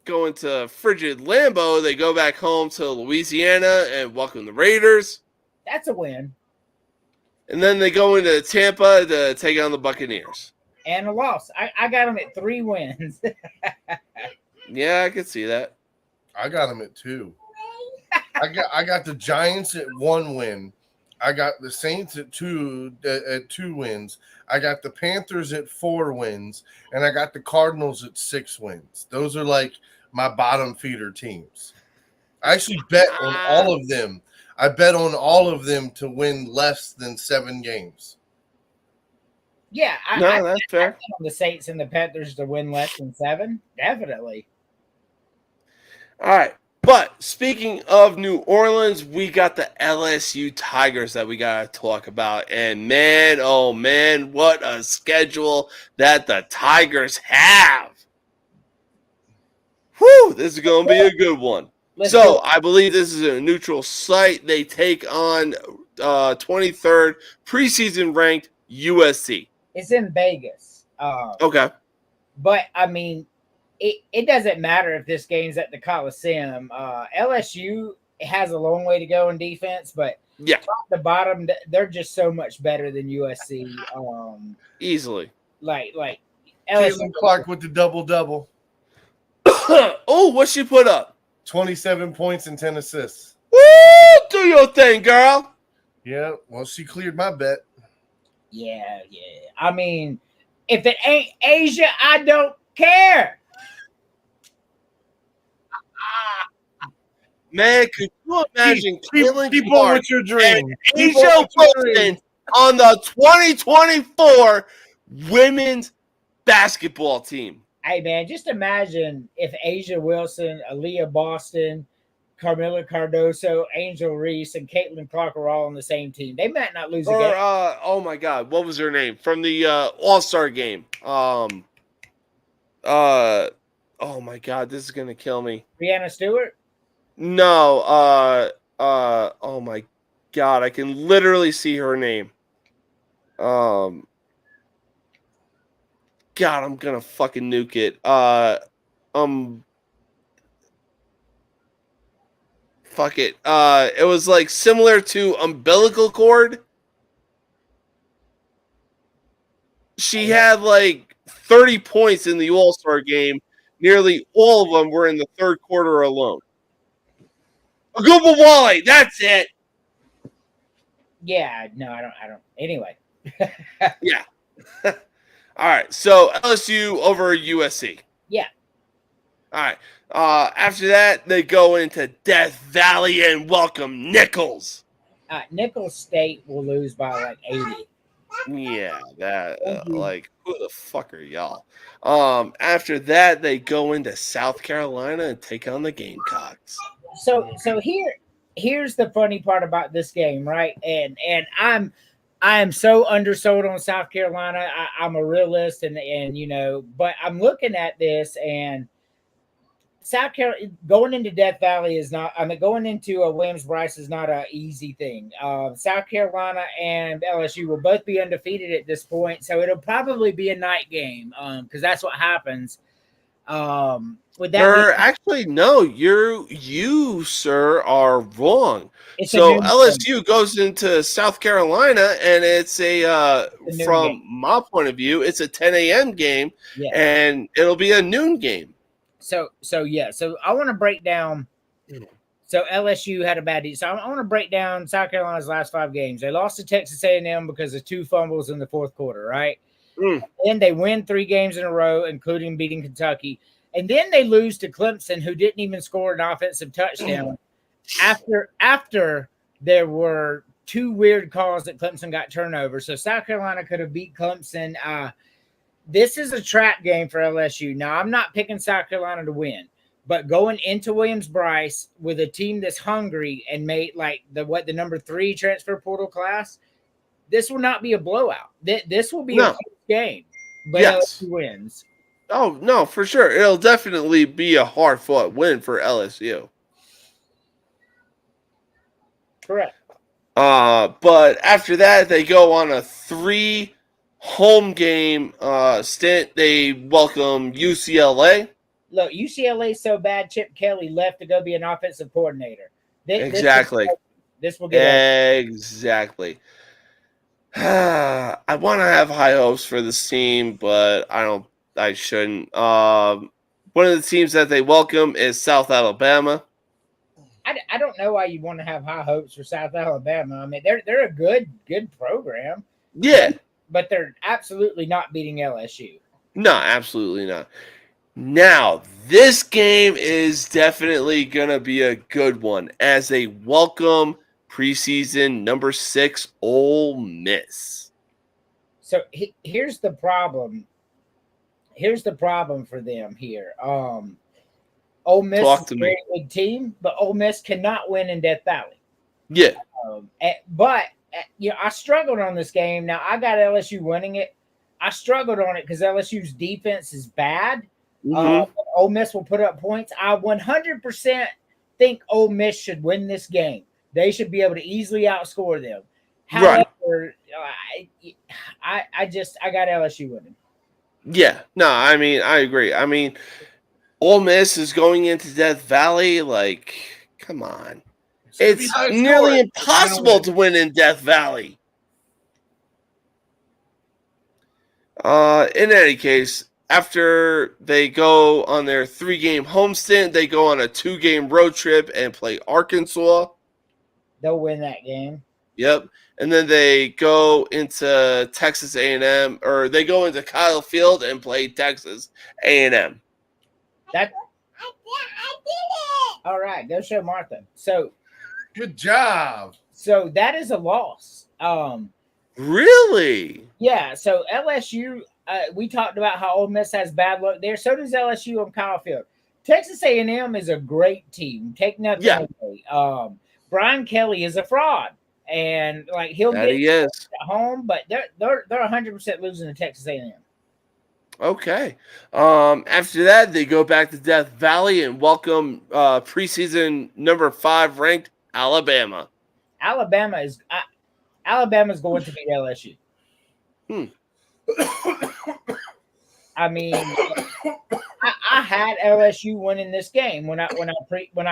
go into frigid Lambeau, they go back home to Louisiana and welcome the Raiders. That's a win And then they go into Tampa to take on the Buccaneers. and a loss. I got them at 3 wins. Yeah, I could see that. I got them at 2. I got the Giants at 1 win. I got the Saints at 2 wins. I got the Panthers at 4 wins, and I got the Cardinals at 6 wins. Those are like my bottom feeder teams. I actually bet on all of them. I bet on all of them to win less than 7 games. Yeah, No, I that's fair. bet on the Saints and the Panthers to win less than 7. Definitely. All right. But speaking of New Orleans, we got the LSU Tigers that we got to talk about. And man, oh man, what a schedule that the Tigers have. Whew, this is going to be a good one. Let's do So it. I believe this is a neutral site. They take on 23rd preseason ranked USC. It's in Vegas. Okay. But I mean, it doesn't matter if this game's at the Coliseum. LSU has a long way to go in defense, but Yeah, top to bottom, they're just so much better than USC. easily. Like Caitlin LSU. Clark with the double-double. Oh, what she put up? 27 points and 10 assists. Woo! Do your thing, girl. Yeah, well, she cleared my bet. Yeah. I mean, if it ain't Asia, I don't care. Man, could you imagine Caitlin Keep on Clark with your and dream. Keep on Asia with your Wilson dream. on the 2024 women's basketball team? Hey man, just imagine if Asia Wilson, Aaliyah Boston, Carmela Cardoso, Angel Reese, and Caitlin Clark are all on the same team. They might not lose a Or game. oh my God, what was her name from the All-Star game? Oh my God, this is gonna kill me. Brianna Stewart. No, oh my God, I can literally see her name. God, I'm gonna fucking nuke it. Fuck it. It was like similar to umbilical cord. She had like 30 points in the All-Star game. Nearly all of them were in the third quarter alone. Aguba Wally, that's it. Yeah, no, I don't. Anyway, Yeah. All right. So LSU over USC. yeah, All right. After that, they go into Death Valley and welcome Nichols. Nicholls State will lose by like 80. Yeah, that Mhm. like who the fuck are y'all? After that, they go into South Carolina and take on the Gamecocks. So here's the funny part about this game, right? And I am so undersold on South Carolina. I'm a realist, and you know, but I'm looking at this, and South Carolina going into Death Valley is not. I mean, going into a Williams-Brice is not an easy thing. South Carolina and LSU will both be undefeated at this point, so it'll probably be a night game because that's what happens. With that, Or actually, no, you sir are wrong. it's a So noon game. LSU goes into South Carolina, and it's a noon from game. my point of view, it's a 10 a.m. game, Yeah. and it'll be a noon game. So I want to break down. So LSU had a bad day. So I want to break down South Carolina's last 5 games. They lost to Texas A&M because of 2 fumbles in the fourth quarter, right? And they win 3 games in a row, including beating Kentucky. And then they lose to Clemson, who didn't even score an offensive touchdown after there were 2 weird calls that Clemson got turnovers. So South Carolina could have beat Clemson. This is a trap game for LSU. Now, I'm not picking South Carolina to win, but going into Williams-Brice with a team that's hungry and made like the number 3 transfer portal class, this will not be a blowout. This will be a close game, but LSU wins. Oh, no, for sure. It'll definitely be a hard-fought win for LSU. Correct. But after that, they go on a 3 home game stint. They welcome UCLA. Look, UCLA's so bad, Chip Kelly left to go be an offensive coordinator. Exactly. This will get exactly. I want to have high hopes for this team, but I shouldn't. One of the teams that they welcome is South Alabama. I don't know why you want to have high hopes for South Alabama. I mean, they're a good program. Yeah. But they're absolutely not beating LSU. No, absolutely not. Now, this game is definitely going to be a good one as they welcome preseason number 6 Ole Miss. So here's the problem. Here's the problem for them here. Ole Miss is a very good team, but Ole Miss cannot win in Death Valley. Yeah. But I struggled on this game. Now, I got LSU winning it. I struggled on it because LSU's defense is bad. Ole Miss will put up points. I 100% think Ole Miss should win this game. They should be able to easily outscore them. However, I got LSU winning. Yeah. No, I mean, I agree. I mean, Ole Miss is going into Death Valley. Like, come on. It's nearly impossible to win in Death Valley. In any case, after they go on their 3-game home stint, they go on a 2-game road trip and play Arkansas. They'll win that game. Yep. And then they go into Texas A&M, or they go into Kyle Field and play Texas A&M. I did it. All right, go show Martha. So, good job. So that is a loss. Really? Yeah. So LSU, we talked about how Ole Miss has bad luck there. So does LSU on Kyle Field. Texas A&M is a great team. Take nothing away. Brian Kelly is a fraud, and like he'll get at home, but they're 100% losing to Texas A&M. Okay. After that, they go back to Death Valley and welcome preseason number 5 ranked Alabama. Alabama's going to beat LSU. I mean, I had LSU winning this game when I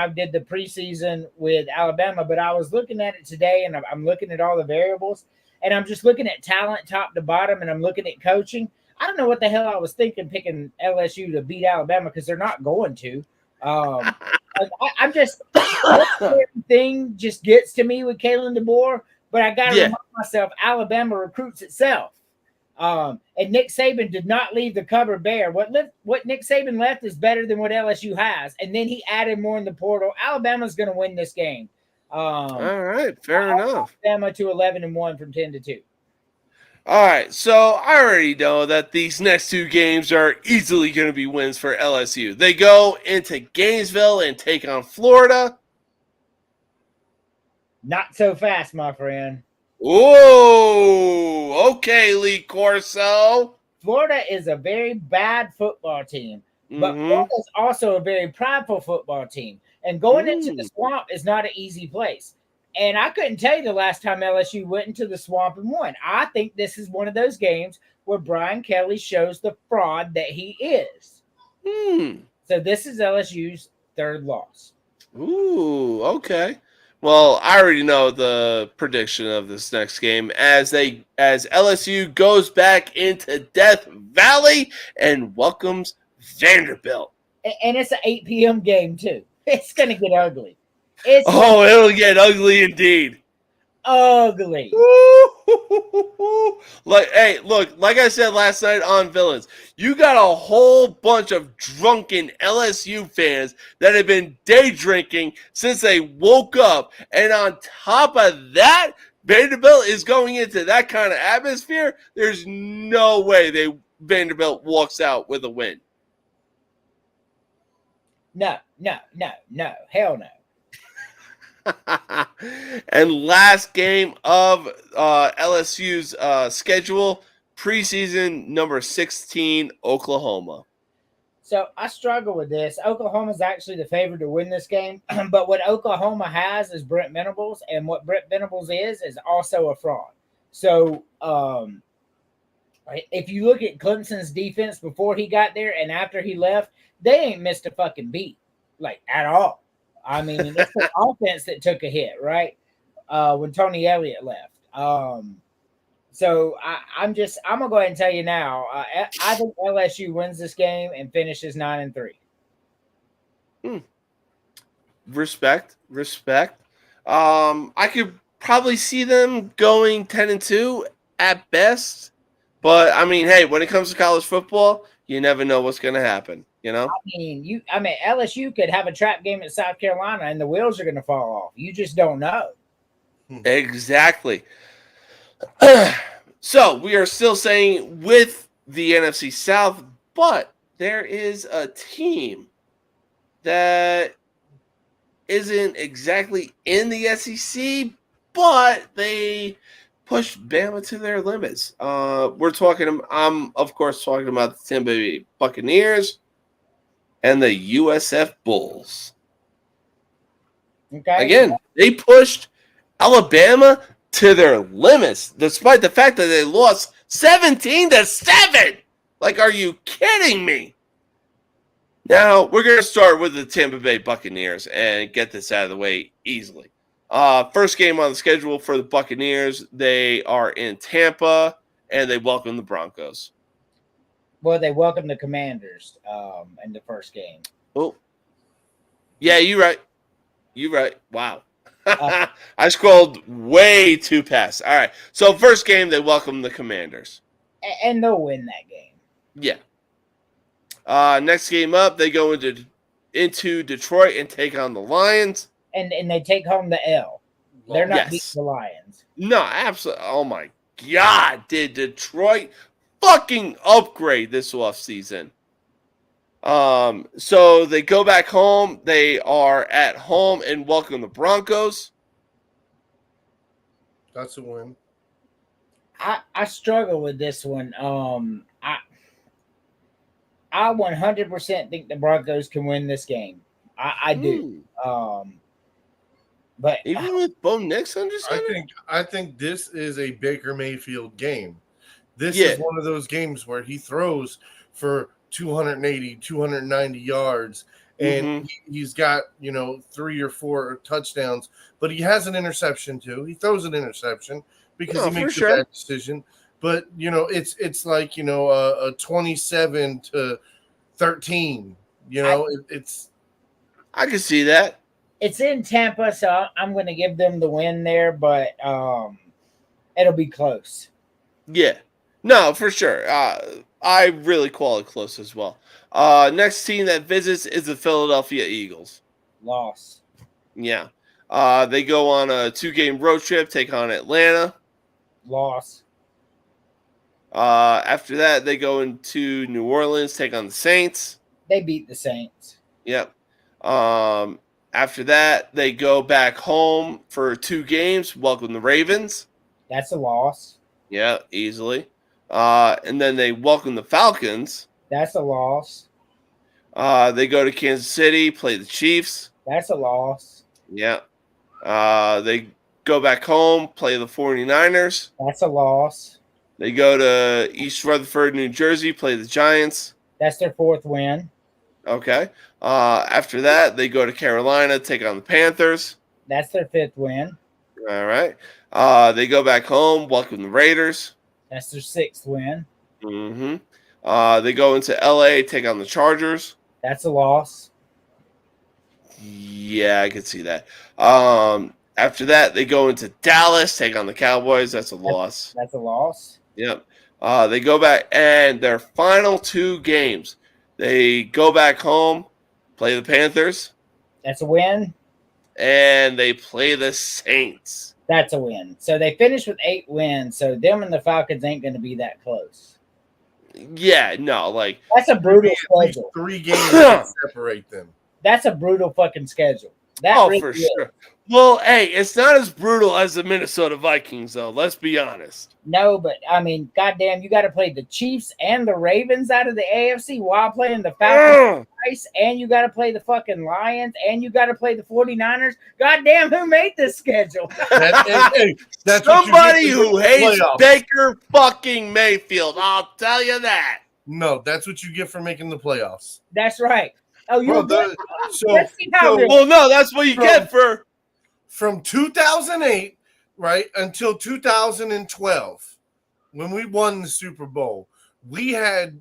did the preseason with Alabama, but I was looking at it today, and I'm looking at all the variables, and I'm just looking at talent top to bottom, and I'm looking at coaching. I don't know what the hell I was thinking picking LSU to beat Alabama because they're not going to. I'm just everything just gets to me with Kalen DeBoer, but I got to remind myself Alabama recruits itself. And Nick Saban did not leave the cupboard bare. What Nick Saban left is better than what LSU has, and then he added more in the portal. Alabama's going to win this game. All right, fair enough. Alabama to 11-1 from 10-2. All right, so I already know that these next 2 games are easily going to be wins for LSU. They go into Gainesville and take on Florida. Not so fast, my friend. Whoa, okay, Lee Corso. Florida is a very bad football team, but Florida is also a very prideful football team. And going into the swamp is not an easy place. And I couldn't tell you the last time LSU went into the swamp and won. I think this is one of those games where Brian Kelly shows the fraud that he is. So this is LSU's 3rd loss. Ooh, okay. Well, I already know the prediction of this next game as LSU goes back into Death Valley and welcomes Vanderbilt. And it's an 8 p.m. game too. It's gonna get ugly. It's It'll get ugly indeed. ugly. Like, hey, look, like I said last night on Villains, you got a whole bunch of drunken LSU fans that have been day drinking since they woke up. And on top of that, Vanderbilt is going into that kind of atmosphere. There's no way Vanderbilt walks out with a win. No. Hell no. And last game of LSU's schedule, preseason number 16, Oklahoma. So I struggle with this. Oklahoma's actually the favorite to win this game, but what Oklahoma has is Brent Venables, and what Brent Venables is also a fraud. So if you look at Clemson's defense before he got there and after he left, they ain't missed a fucking beat, like, at all. I mean, it's the offense that took a hit, right? When Tony Elliott left. So I'm gonna go ahead and tell you now. I think LSU wins this game and finishes 9-3. Respect. I could probably see them going 10-2 at best, but I mean, hey, when it comes to college football, you never know what's gonna happen. You know, I mean, LSU could have a trap game at South Carolina, and the wheels are going to fall off. You just don't know. Exactly. So we are still saying with the NFC South, but there is a team that isn't exactly in the SEC, but they pushed Bama to their limits. I'm of course talking about the Tampa Bay Buccaneers and the USF Bulls. Okay. Again, they pushed Alabama to their limits, despite the fact that they lost 17-7. Like, are you kidding me? Now, we're going to start with the Tampa Bay Buccaneers and get this out of the way easily. First game on the schedule for the Buccaneers, they are in Tampa, and they welcome the Broncos. Well, they welcomed the Commanders in the first game. Oh, yeah, you're right. Wow. I scrolled way too past. All right. So first game, they welcome the Commanders. And they'll win that game. Yeah. Next game up, they go into Detroit and take on the Lions. And they take home the L. They're not beating the Lions. No, absolutely. Oh, my God. Did Detroit fucking upgrade this offseason? So they go back home. They are at home and welcome the Broncos. That's a win. I struggle with this one. I 100% think the Broncos can win this game. I do. But even with Bo Nix under center? I think this is a Baker Mayfield game. This is one of those games where he throws for 280, 290 yards, and he's got, 3 or 4 touchdowns, but he has an interception too. He throws an interception because he makes a bad decision. But, it's like, a 27-13, it's. I can see that. It's in Tampa, so I'm going to give them the win there, but it'll be close. Yeah. No, for sure. I really call it close as well. Next team that visits is the Philadelphia Eagles. Loss. Yeah. They go on a 2-game road trip, take on Atlanta. Loss. After that, they go into New Orleans, take on the Saints. They beat the Saints. Yep. After that, they go back home for 2 games, welcome the Ravens. That's a loss. Yeah, easily. And then they welcome the Falcons. That's a loss. They go to Kansas City, play the Chiefs. That's a loss. Yeah. They go back home, play the 49ers. That's a loss. They go to East Rutherford, New Jersey, play the Giants. That's their 4th win. Okay. After that, they go to Carolina, take on the Panthers. That's their 5th win. All right. They go back home, welcome the Raiders. That's their 6th win. They go into LA, take on the Chargers. That's a loss. Yeah, I could see that. After that, they go into Dallas, take on the Cowboys. That's a loss. That's a loss. Yep. They go back, and their final 2 games, they go back home, play the Panthers, That's a win. and they play the Saints. That's a win. So they finished with 8 wins. So them and the Falcons ain't going to be that close. Yeah, no, like That's a brutal At least schedule. 3 games to separate them. That's a brutal fucking schedule. That oh, really for is. sure. Well, hey, it's not as brutal as the Minnesota Vikings, though. Let's be honest. No, but I mean, goddamn, you got to play the Chiefs and the Ravens out of the AFC while playing the Falcons twice, and you got to play the fucking Lions, and you got to play the 49ers. Goddamn, who made this schedule? That's Somebody who hates playoffs. Baker fucking Mayfield. I'll tell you that. No, that's what you get for making the playoffs. That's right. Oh, you Bro, so let's see how this. Well, no, that's what you get for. from 2008, right, until 2012, when we won the Super Bowl, we had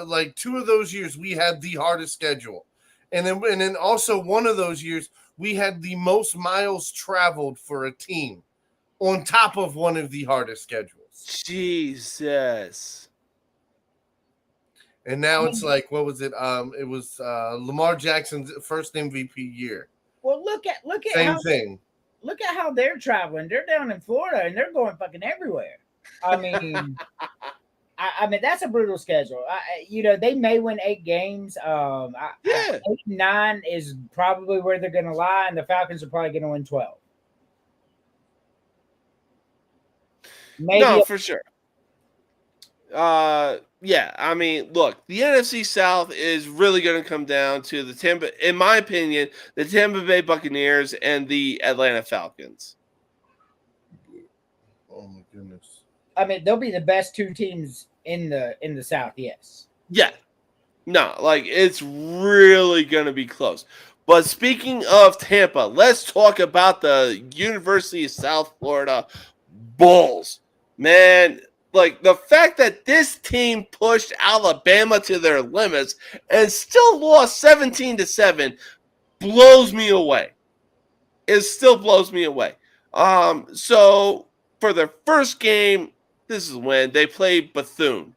like 2 of those years we had the hardest schedule, and then also one of those years we had the most miles traveled for a team, on top of one of the hardest schedules. Jesus. And now it's like, what was it? It was Lamar Jackson's first MVP year. Well, look at Same how thing. look at how they're traveling. They're down in Florida and they're going fucking everywhere. I mean, I mean that's a brutal schedule. They may win 8 games. 8, 9 is probably where they're going to lie, and the Falcons are probably going to win 12. Maybe No, for sure. Yeah, I mean, look, the NFC South is really going to come down to in my opinion, the Tampa Bay Buccaneers and the Atlanta Falcons. Oh my goodness. I mean, they'll be the best 2 teams in the South. Yes. Yeah. No, like it's really going to be close. But speaking of Tampa, let's talk about the University of South Florida Bulls. Man, like the fact that this team pushed Alabama to their limits and still lost 17-7 blows me away. It still blows me away. So for their first game, this is when they played Bethune.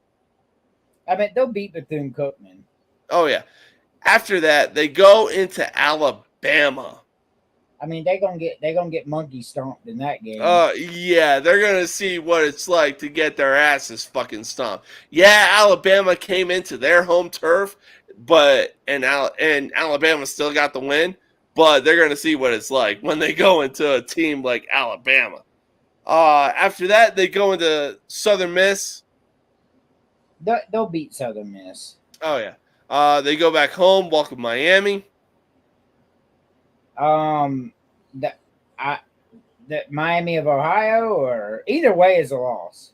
I mean, they'll beat Bethune-Cookman. Oh yeah. After that, they go into Alabama. I mean, they're gonna get monkey stomped in that game. Yeah, they're gonna see what it's like to get their asses fucking stomped. Yeah, Alabama came into their home turf, and Alabama still got the win. But they're gonna see what it's like when they go into a team like Alabama. After that, they go into Southern Miss. They'll beat Southern Miss. Oh yeah. They go back home, welcome Miami. That Miami of Ohio, or either way is a loss.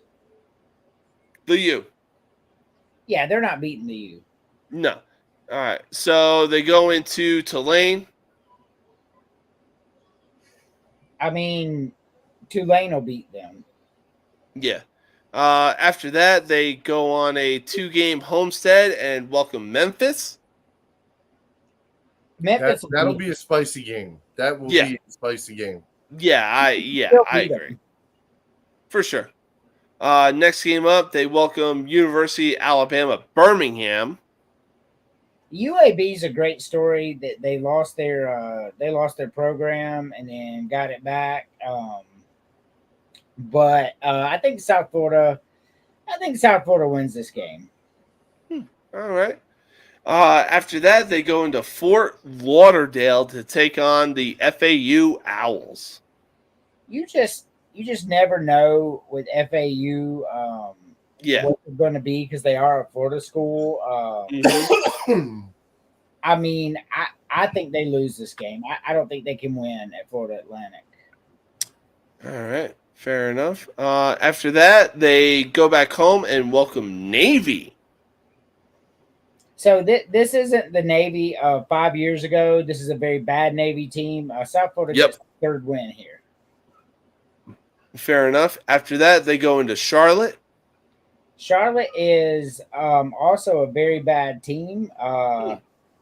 The U. Yeah, they're not beating the U. No. All right. So they go into Tulane. I mean, Tulane will beat them. Yeah. After that, they go on a 2-game homestead and welcome Memphis. Memphis That'll be a spicy game. That will be a spicy game. Yeah, I agree. For sure. Next game up, they welcome University of Alabama Birmingham. UAB is a great story that they lost their program and then got it back. But I think South Florida wins this game. All right. After that, they go into Fort Lauderdale to take on the FAU Owls. You just never know with FAU what they're going to be because they are a Florida school. I mean, I think they lose this game. I don't think they can win at Florida Atlantic. All right. Fair enough. After that, they go back home and welcome Navy. So this isn't the Navy 5 years ago. This is a very bad Navy team. South Florida gets the 3rd win here. Fair enough. After that, they go into Charlotte. Charlotte is also a very bad team.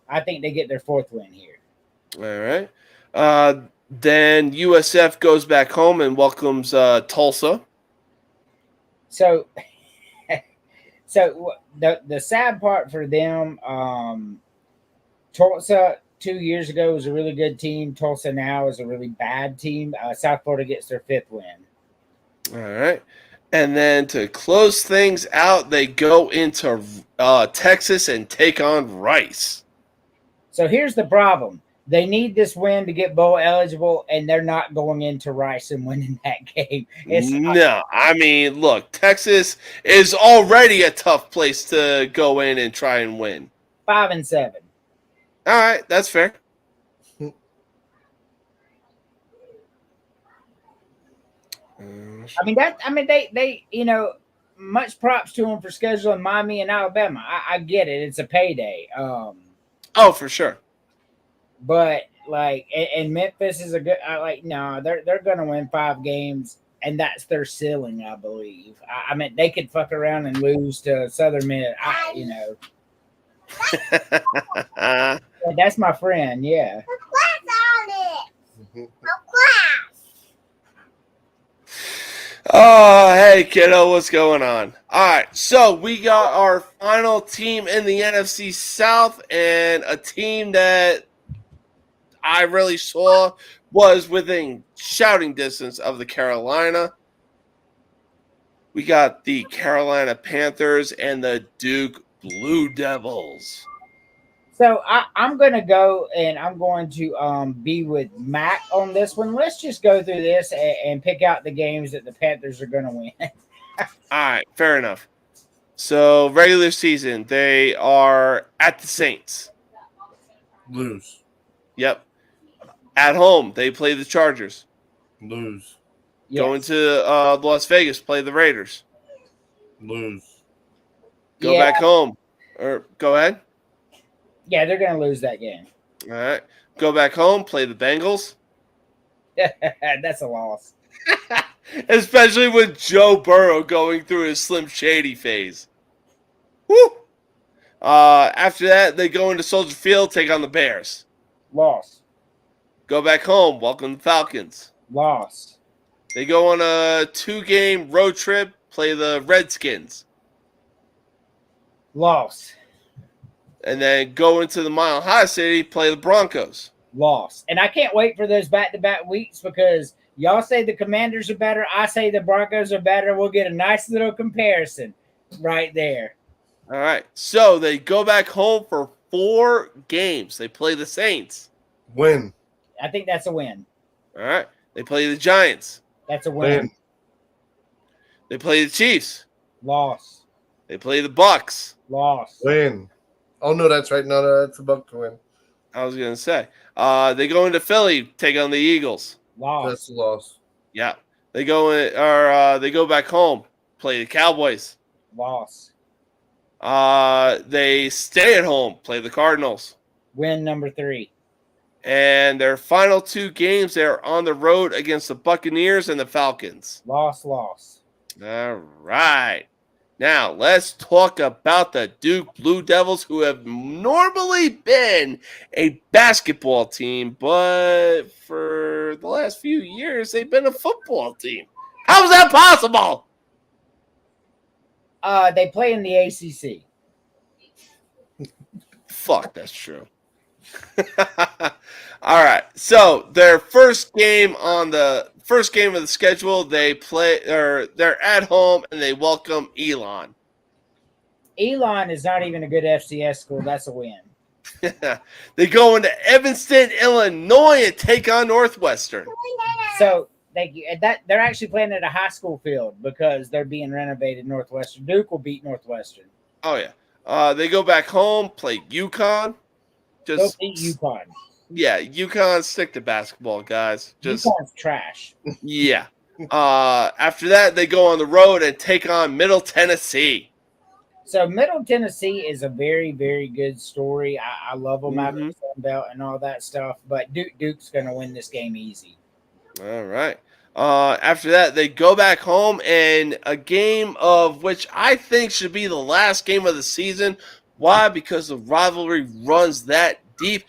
I think they get their 4th win here. All right. Then USF goes back home and welcomes Tulsa. So, the sad part for them, Tulsa 2 years ago was a really good team. Tulsa now is a really bad team. South Florida gets their 5th win. All right. And then to close things out, they go into Texas and take on Rice. So here's the problem. They need this win to get bowl eligible, and they're not going into Rice and winning that game. No, I mean, look, Texas is already a tough place to go in and try and win. 5-7. All right, that's fair. They much props to them for scheduling Miami and Alabama. I get it. It's a payday. Oh, for sure. But and Memphis is a good. They're going to win 5 games, and that's their ceiling, I believe. They could fuck around and lose to Southern Miss. That's my friend. Yeah. Oh, hey, kiddo, what's going on? All right, so we got our final team in the NFC South, and a team that I really saw was within shouting distance of the Carolina. We got the Carolina Panthers and the Duke Blue Devils. So I'm going to go, and I'm going to be with Mac on this one. Let's just go through this and pick out the games that the Panthers are going to win. All right, fair enough. So regular season, they are at the Saints. Lose. Yep. At home, they play the Chargers. Lose. Yes. Going to Las Vegas, play the Raiders. Lose. Go back home. Or go ahead. Yeah, they're going to lose that game. All right. Go back home, play the Bengals. That's a loss. Especially with Joe Burrow going through his Slim Shady phase. Woo! After that, they go into Soldier Field, take on the Bears. Loss. Go back home, welcome the Falcons. Loss. They go on a 2-game road trip, play the Redskins. Loss. And then go into the Mile High City, play the Broncos. Loss. And I can't wait for those back-to-back weeks because y'all say the Commanders are better. I say the Broncos are better. We'll get a nice little comparison right there. All right. So they go back home for 4 games. They play the Saints. Win. I think that's a win. All right. They play the Giants. That's a win. They play the Chiefs. Loss. They play the Bucks. Loss. Win. Oh, no, that's right. No, that's a Buck to win. I was going to say. They go into Philly, take on the Eagles. Loss. That's a loss. Yeah. They go they go back home, play the Cowboys. Loss. They stay at home, play the Cardinals. Win number 3. And their final 2 games, they're on the road against the Buccaneers and the Falcons. Loss. All right. Now, let's talk about the Duke Blue Devils, who have normally been a basketball team, but for the last few years, they've been a football team. How is that possible? They play in the ACC. Fuck, that's true. All right. So their first game of the schedule, they're at home and they welcome Elon. Elon is not even a good FCS school. That's a win. They go into Evanston, Illinois, and take on Northwestern. So they're actually playing at a high school field because they're being renovated. Northwestern Duke will beat Northwestern. Oh yeah. They go back home, play UConn. Go beat UConn. Yeah, UConn, stick to basketball, guys. UConn's trash. Yeah. After that, they go on the road and take on Middle Tennessee. So Middle Tennessee is a very, very good story. I love them out of the Sun Belt and all that stuff. But Duke's going to win this game easy. All right. After that, they go back home, and a game of which I think should be the last game of the season, Why? Because the rivalry runs that deep.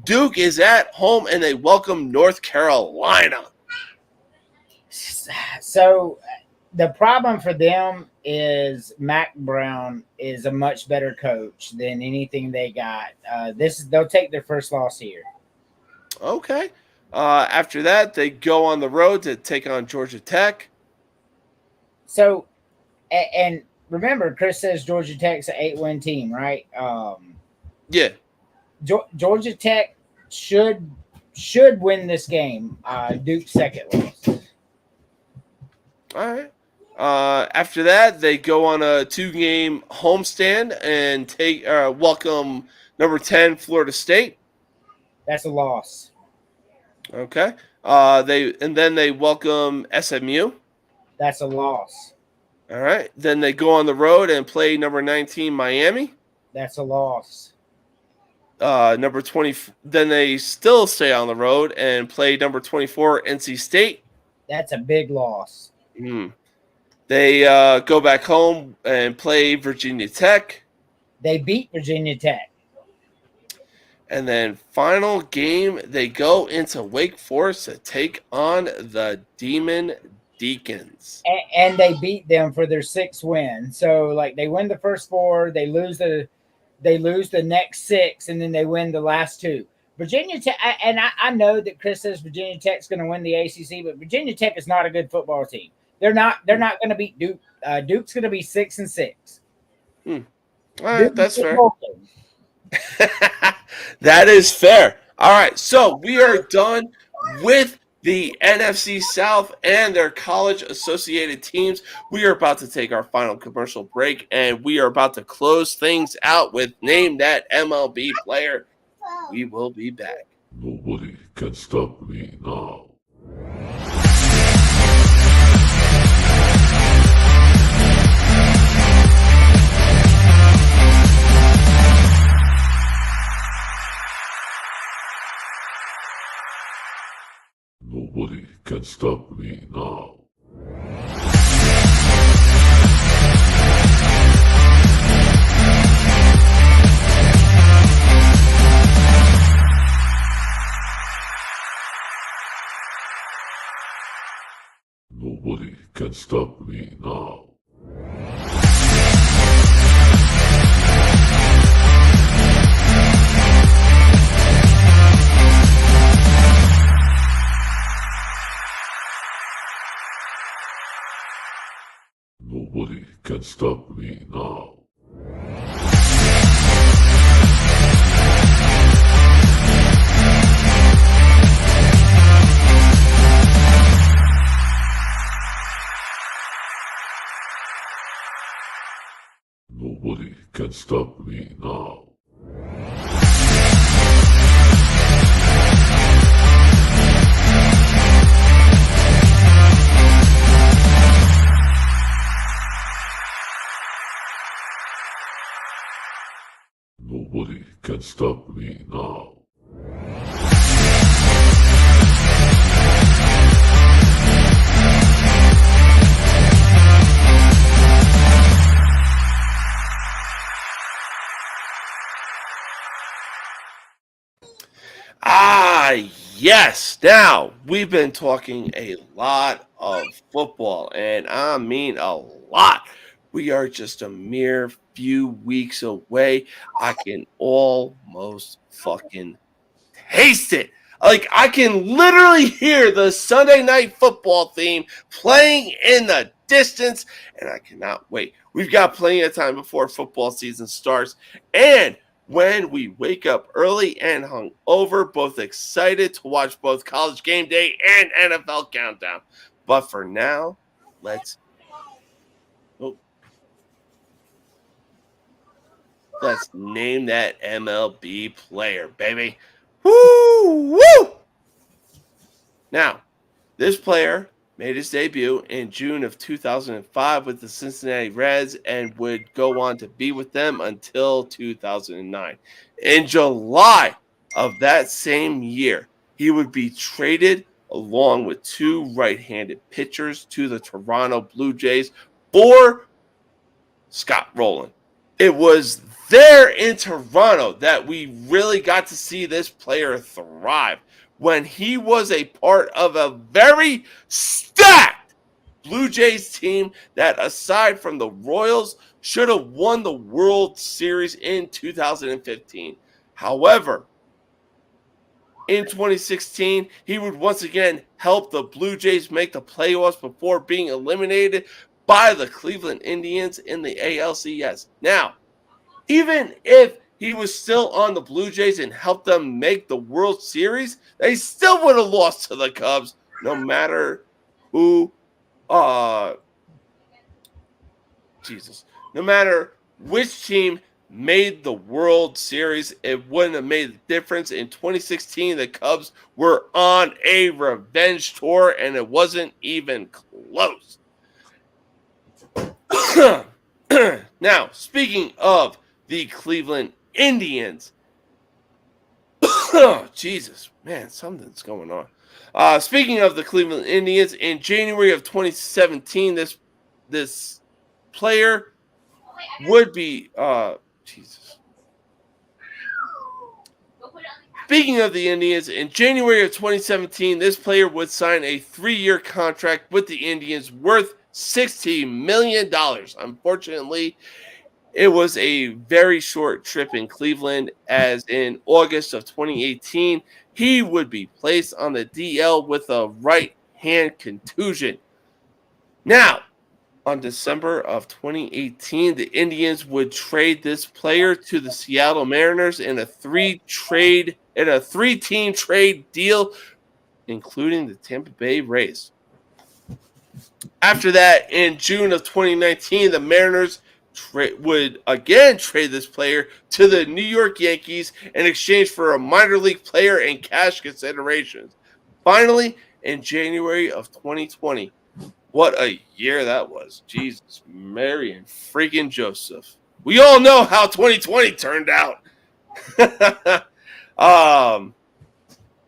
Duke is at home, and they welcome North Carolina. So the problem for them is Mac Brown is a much better coach than anything they got. They'll take their first loss here. Okay. After that, they go on the road to take on Georgia Tech. So, and remember, Chris says Georgia Tech's an 8-win team, right? Yeah. Georgia Tech should win this game. Duke's second loss. All right. After that, they go on a 2-game homestand and welcome number 10 Florida State. That's a loss. Okay. Then they welcome SMU. That's a loss. All right. Then they go on the road and play number 19 Miami. That's a loss. Number 20. Then they still stay on the road and play number 24 NC State. That's a big loss. They go back home and play Virginia Tech. They beat Virginia Tech. And then final game, they go into Wake Forest to take on the Demon Deacons. And they beat them for their 6th win. So like they win the first 4, they lose the next 6, and then they win the last 2. Virginia Tech, and I know that Chris says Virginia Tech's going to win the ACC, but Virginia Tech is not a good football team. They're not going to beat Duke. Duke's going to be 6-6. All right, that's fair. Broken. That is fair. All right, so we are done with the NFC South and their college-associated teams. We are about to take our final commercial break, and we are about to close things out with Name That MLB Player. We will be back. Nobody can stop me now. Nobody can stop me now. Nobody can stop me now. Nobody can stop me now. Nobody can stop me now. Nobody can stop me now. Yes. Now, we've been talking a lot of football, and I mean a lot. We are just a mere few weeks away. I can almost fucking taste it. Like, I can literally hear the Sunday Night Football theme playing in the distance, and I cannot wait. We've got plenty of time before football season starts, and when we wake up early and hungover, both excited to watch both College Game Day and NFL Countdown. But for now, let's name that MLB player, baby. Woo! Woo! Now, this player made his debut in June of 2005 with the Cincinnati Reds and would go on to be with them until 2009. In July of that same year, he would be traded along with 2 right-handed pitchers to the Toronto Blue Jays for Scott Rowland. It was there in Toronto that we really got to see this player thrive when he was a part of a very stacked Blue Jays team that, aside from the Royals, should have won the World Series in 2015. However, in 2016, he would once again help the Blue Jays make the playoffs before being eliminated by the Cleveland Indians in the ALCS. Now, even if he was still on the Blue Jays and helped them make the World Series, they still would have lost to the Cubs no matter who, no matter which team made the World Series. It wouldn't have made a difference. In 2016, the Cubs were on a revenge tour, and it wasn't even close. Now, speaking of the Cleveland Indians, oh, Jesus, man, something's going on. Speaking of the Cleveland Indians, in January of 2017, this player would be Jesus. Speaking of the Indians, in January of 2017, this player would sign a 3-year contract with the Indians worth $60 million. Unfortunately, it was a very short trip in Cleveland, as in August of 2018, he would be placed on the DL with a right hand contusion. Now, on December of 2018, the Indians would trade this player to the Seattle Mariners in a 3-team trade deal, including the Tampa Bay Rays. After that, in June of 2019, the Mariners would again trade this player to the New York Yankees in exchange for a minor league player and cash considerations. Finally, in January of 2020, what a year that was. Jesus, Mary, and freaking Joseph. We all know how 2020 turned out.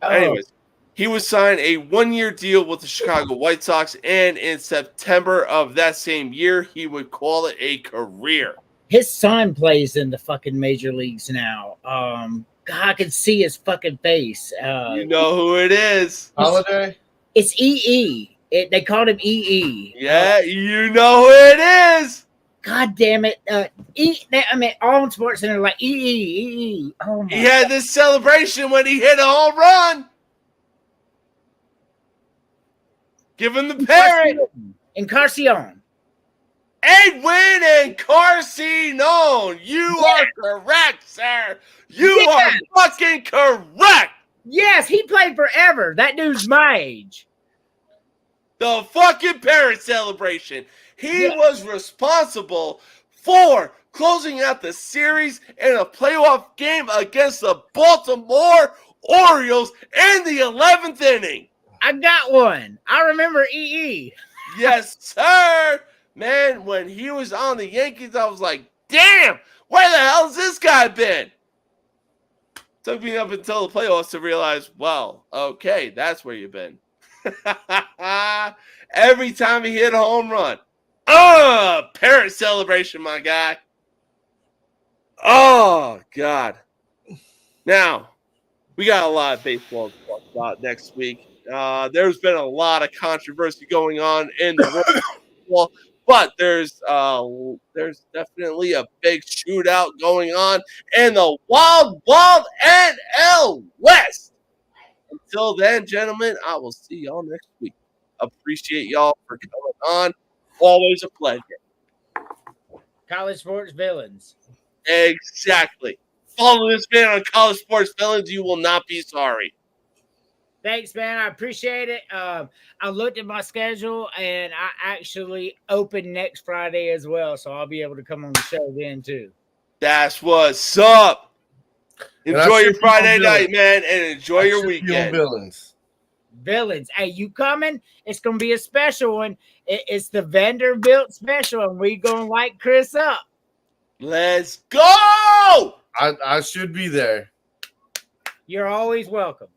Anyways, he would sign a 1-year deal with the Chicago White Sox, and in September of that same year, he would call it a career. His son plays in the fucking major leagues now. God, I can see his fucking face. You know who it is. Holiday? It's EE. They called him EE. Yeah, you know who it is. God damn it. All in Sports Center like EE. Oh my He had this celebration when he hit a home run. Give him the parrot. Encarnacion. Edwin Encarnacion. You are correct, sir. You are fucking correct. Yes, he played forever. That dude's my age. The fucking parrot celebration. He was responsible for closing out the series in a playoff game against the Baltimore Orioles in the 11th inning. I got one. I remember EE. Yes, sir. Man, when he was on the Yankees, I was like, damn, where the hell has this guy been? Took me up until the playoffs to realize, well, okay, that's where you've been. Every time he hit a home run. Parrot celebration, my guy. Oh, God. Now, we got a lot of baseball to talk about next week. There's been a lot of controversy going on in the world of football, but there's definitely a big shootout going on in the wild NL West. Until then, gentlemen, I will see y'all next week. Appreciate y'all for coming on. Always a pleasure. College Sports Villains. Exactly. Follow this man on College Sports Villains. You will not be sorry. Thanks, man. I appreciate it. I looked at my schedule, and I actually open next Friday as well, so I'll be able to come on the show then, too. That's what's up. Enjoy your Friday night, man, and enjoy your weekend. Villains. Hey, you coming? It's going to be a special one. It's the Vanderbilt special, and we going to light Chris up. Let's go! I should be there. You're always welcome.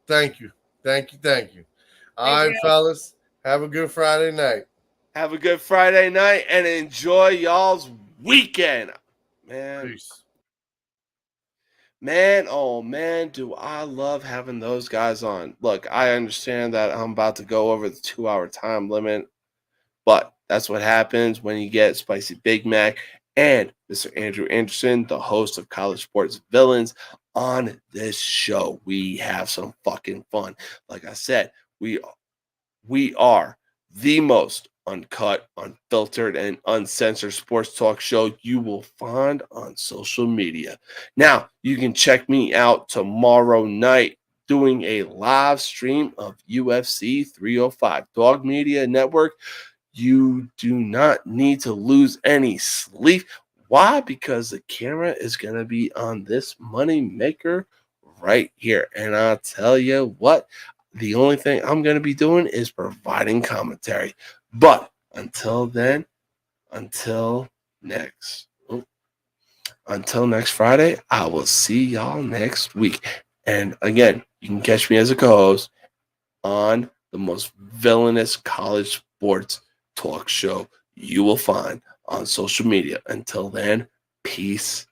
Thank you. All right, fellas. Have a good Friday night. Have a good Friday night and enjoy y'all's weekend. Man, Peace. Man, oh man, do I love having those guys on. Look, I understand that I'm about to go over the 2-hour time limit, but that's what happens when you get Spicy Big Mac and Mr. Andrew Anderson, the host of College Sports Villains, on this show. We have some fucking fun. Like I said, we are the most uncut, unfiltered, and uncensored sports talk show you will find on social media. Now, you can check me out tomorrow night doing a live stream of UFC 305 Dog Media Network. You do not need to lose any sleep. Why? Because the camera is going to be on this money maker right here. And I'll tell you what, the only thing I'm going to be doing is providing commentary. But until then, until next Friday, I will see y'all next week. And again, you can catch me as a co-host on the most villainous college sports talk show you will find on social media. Until then, peace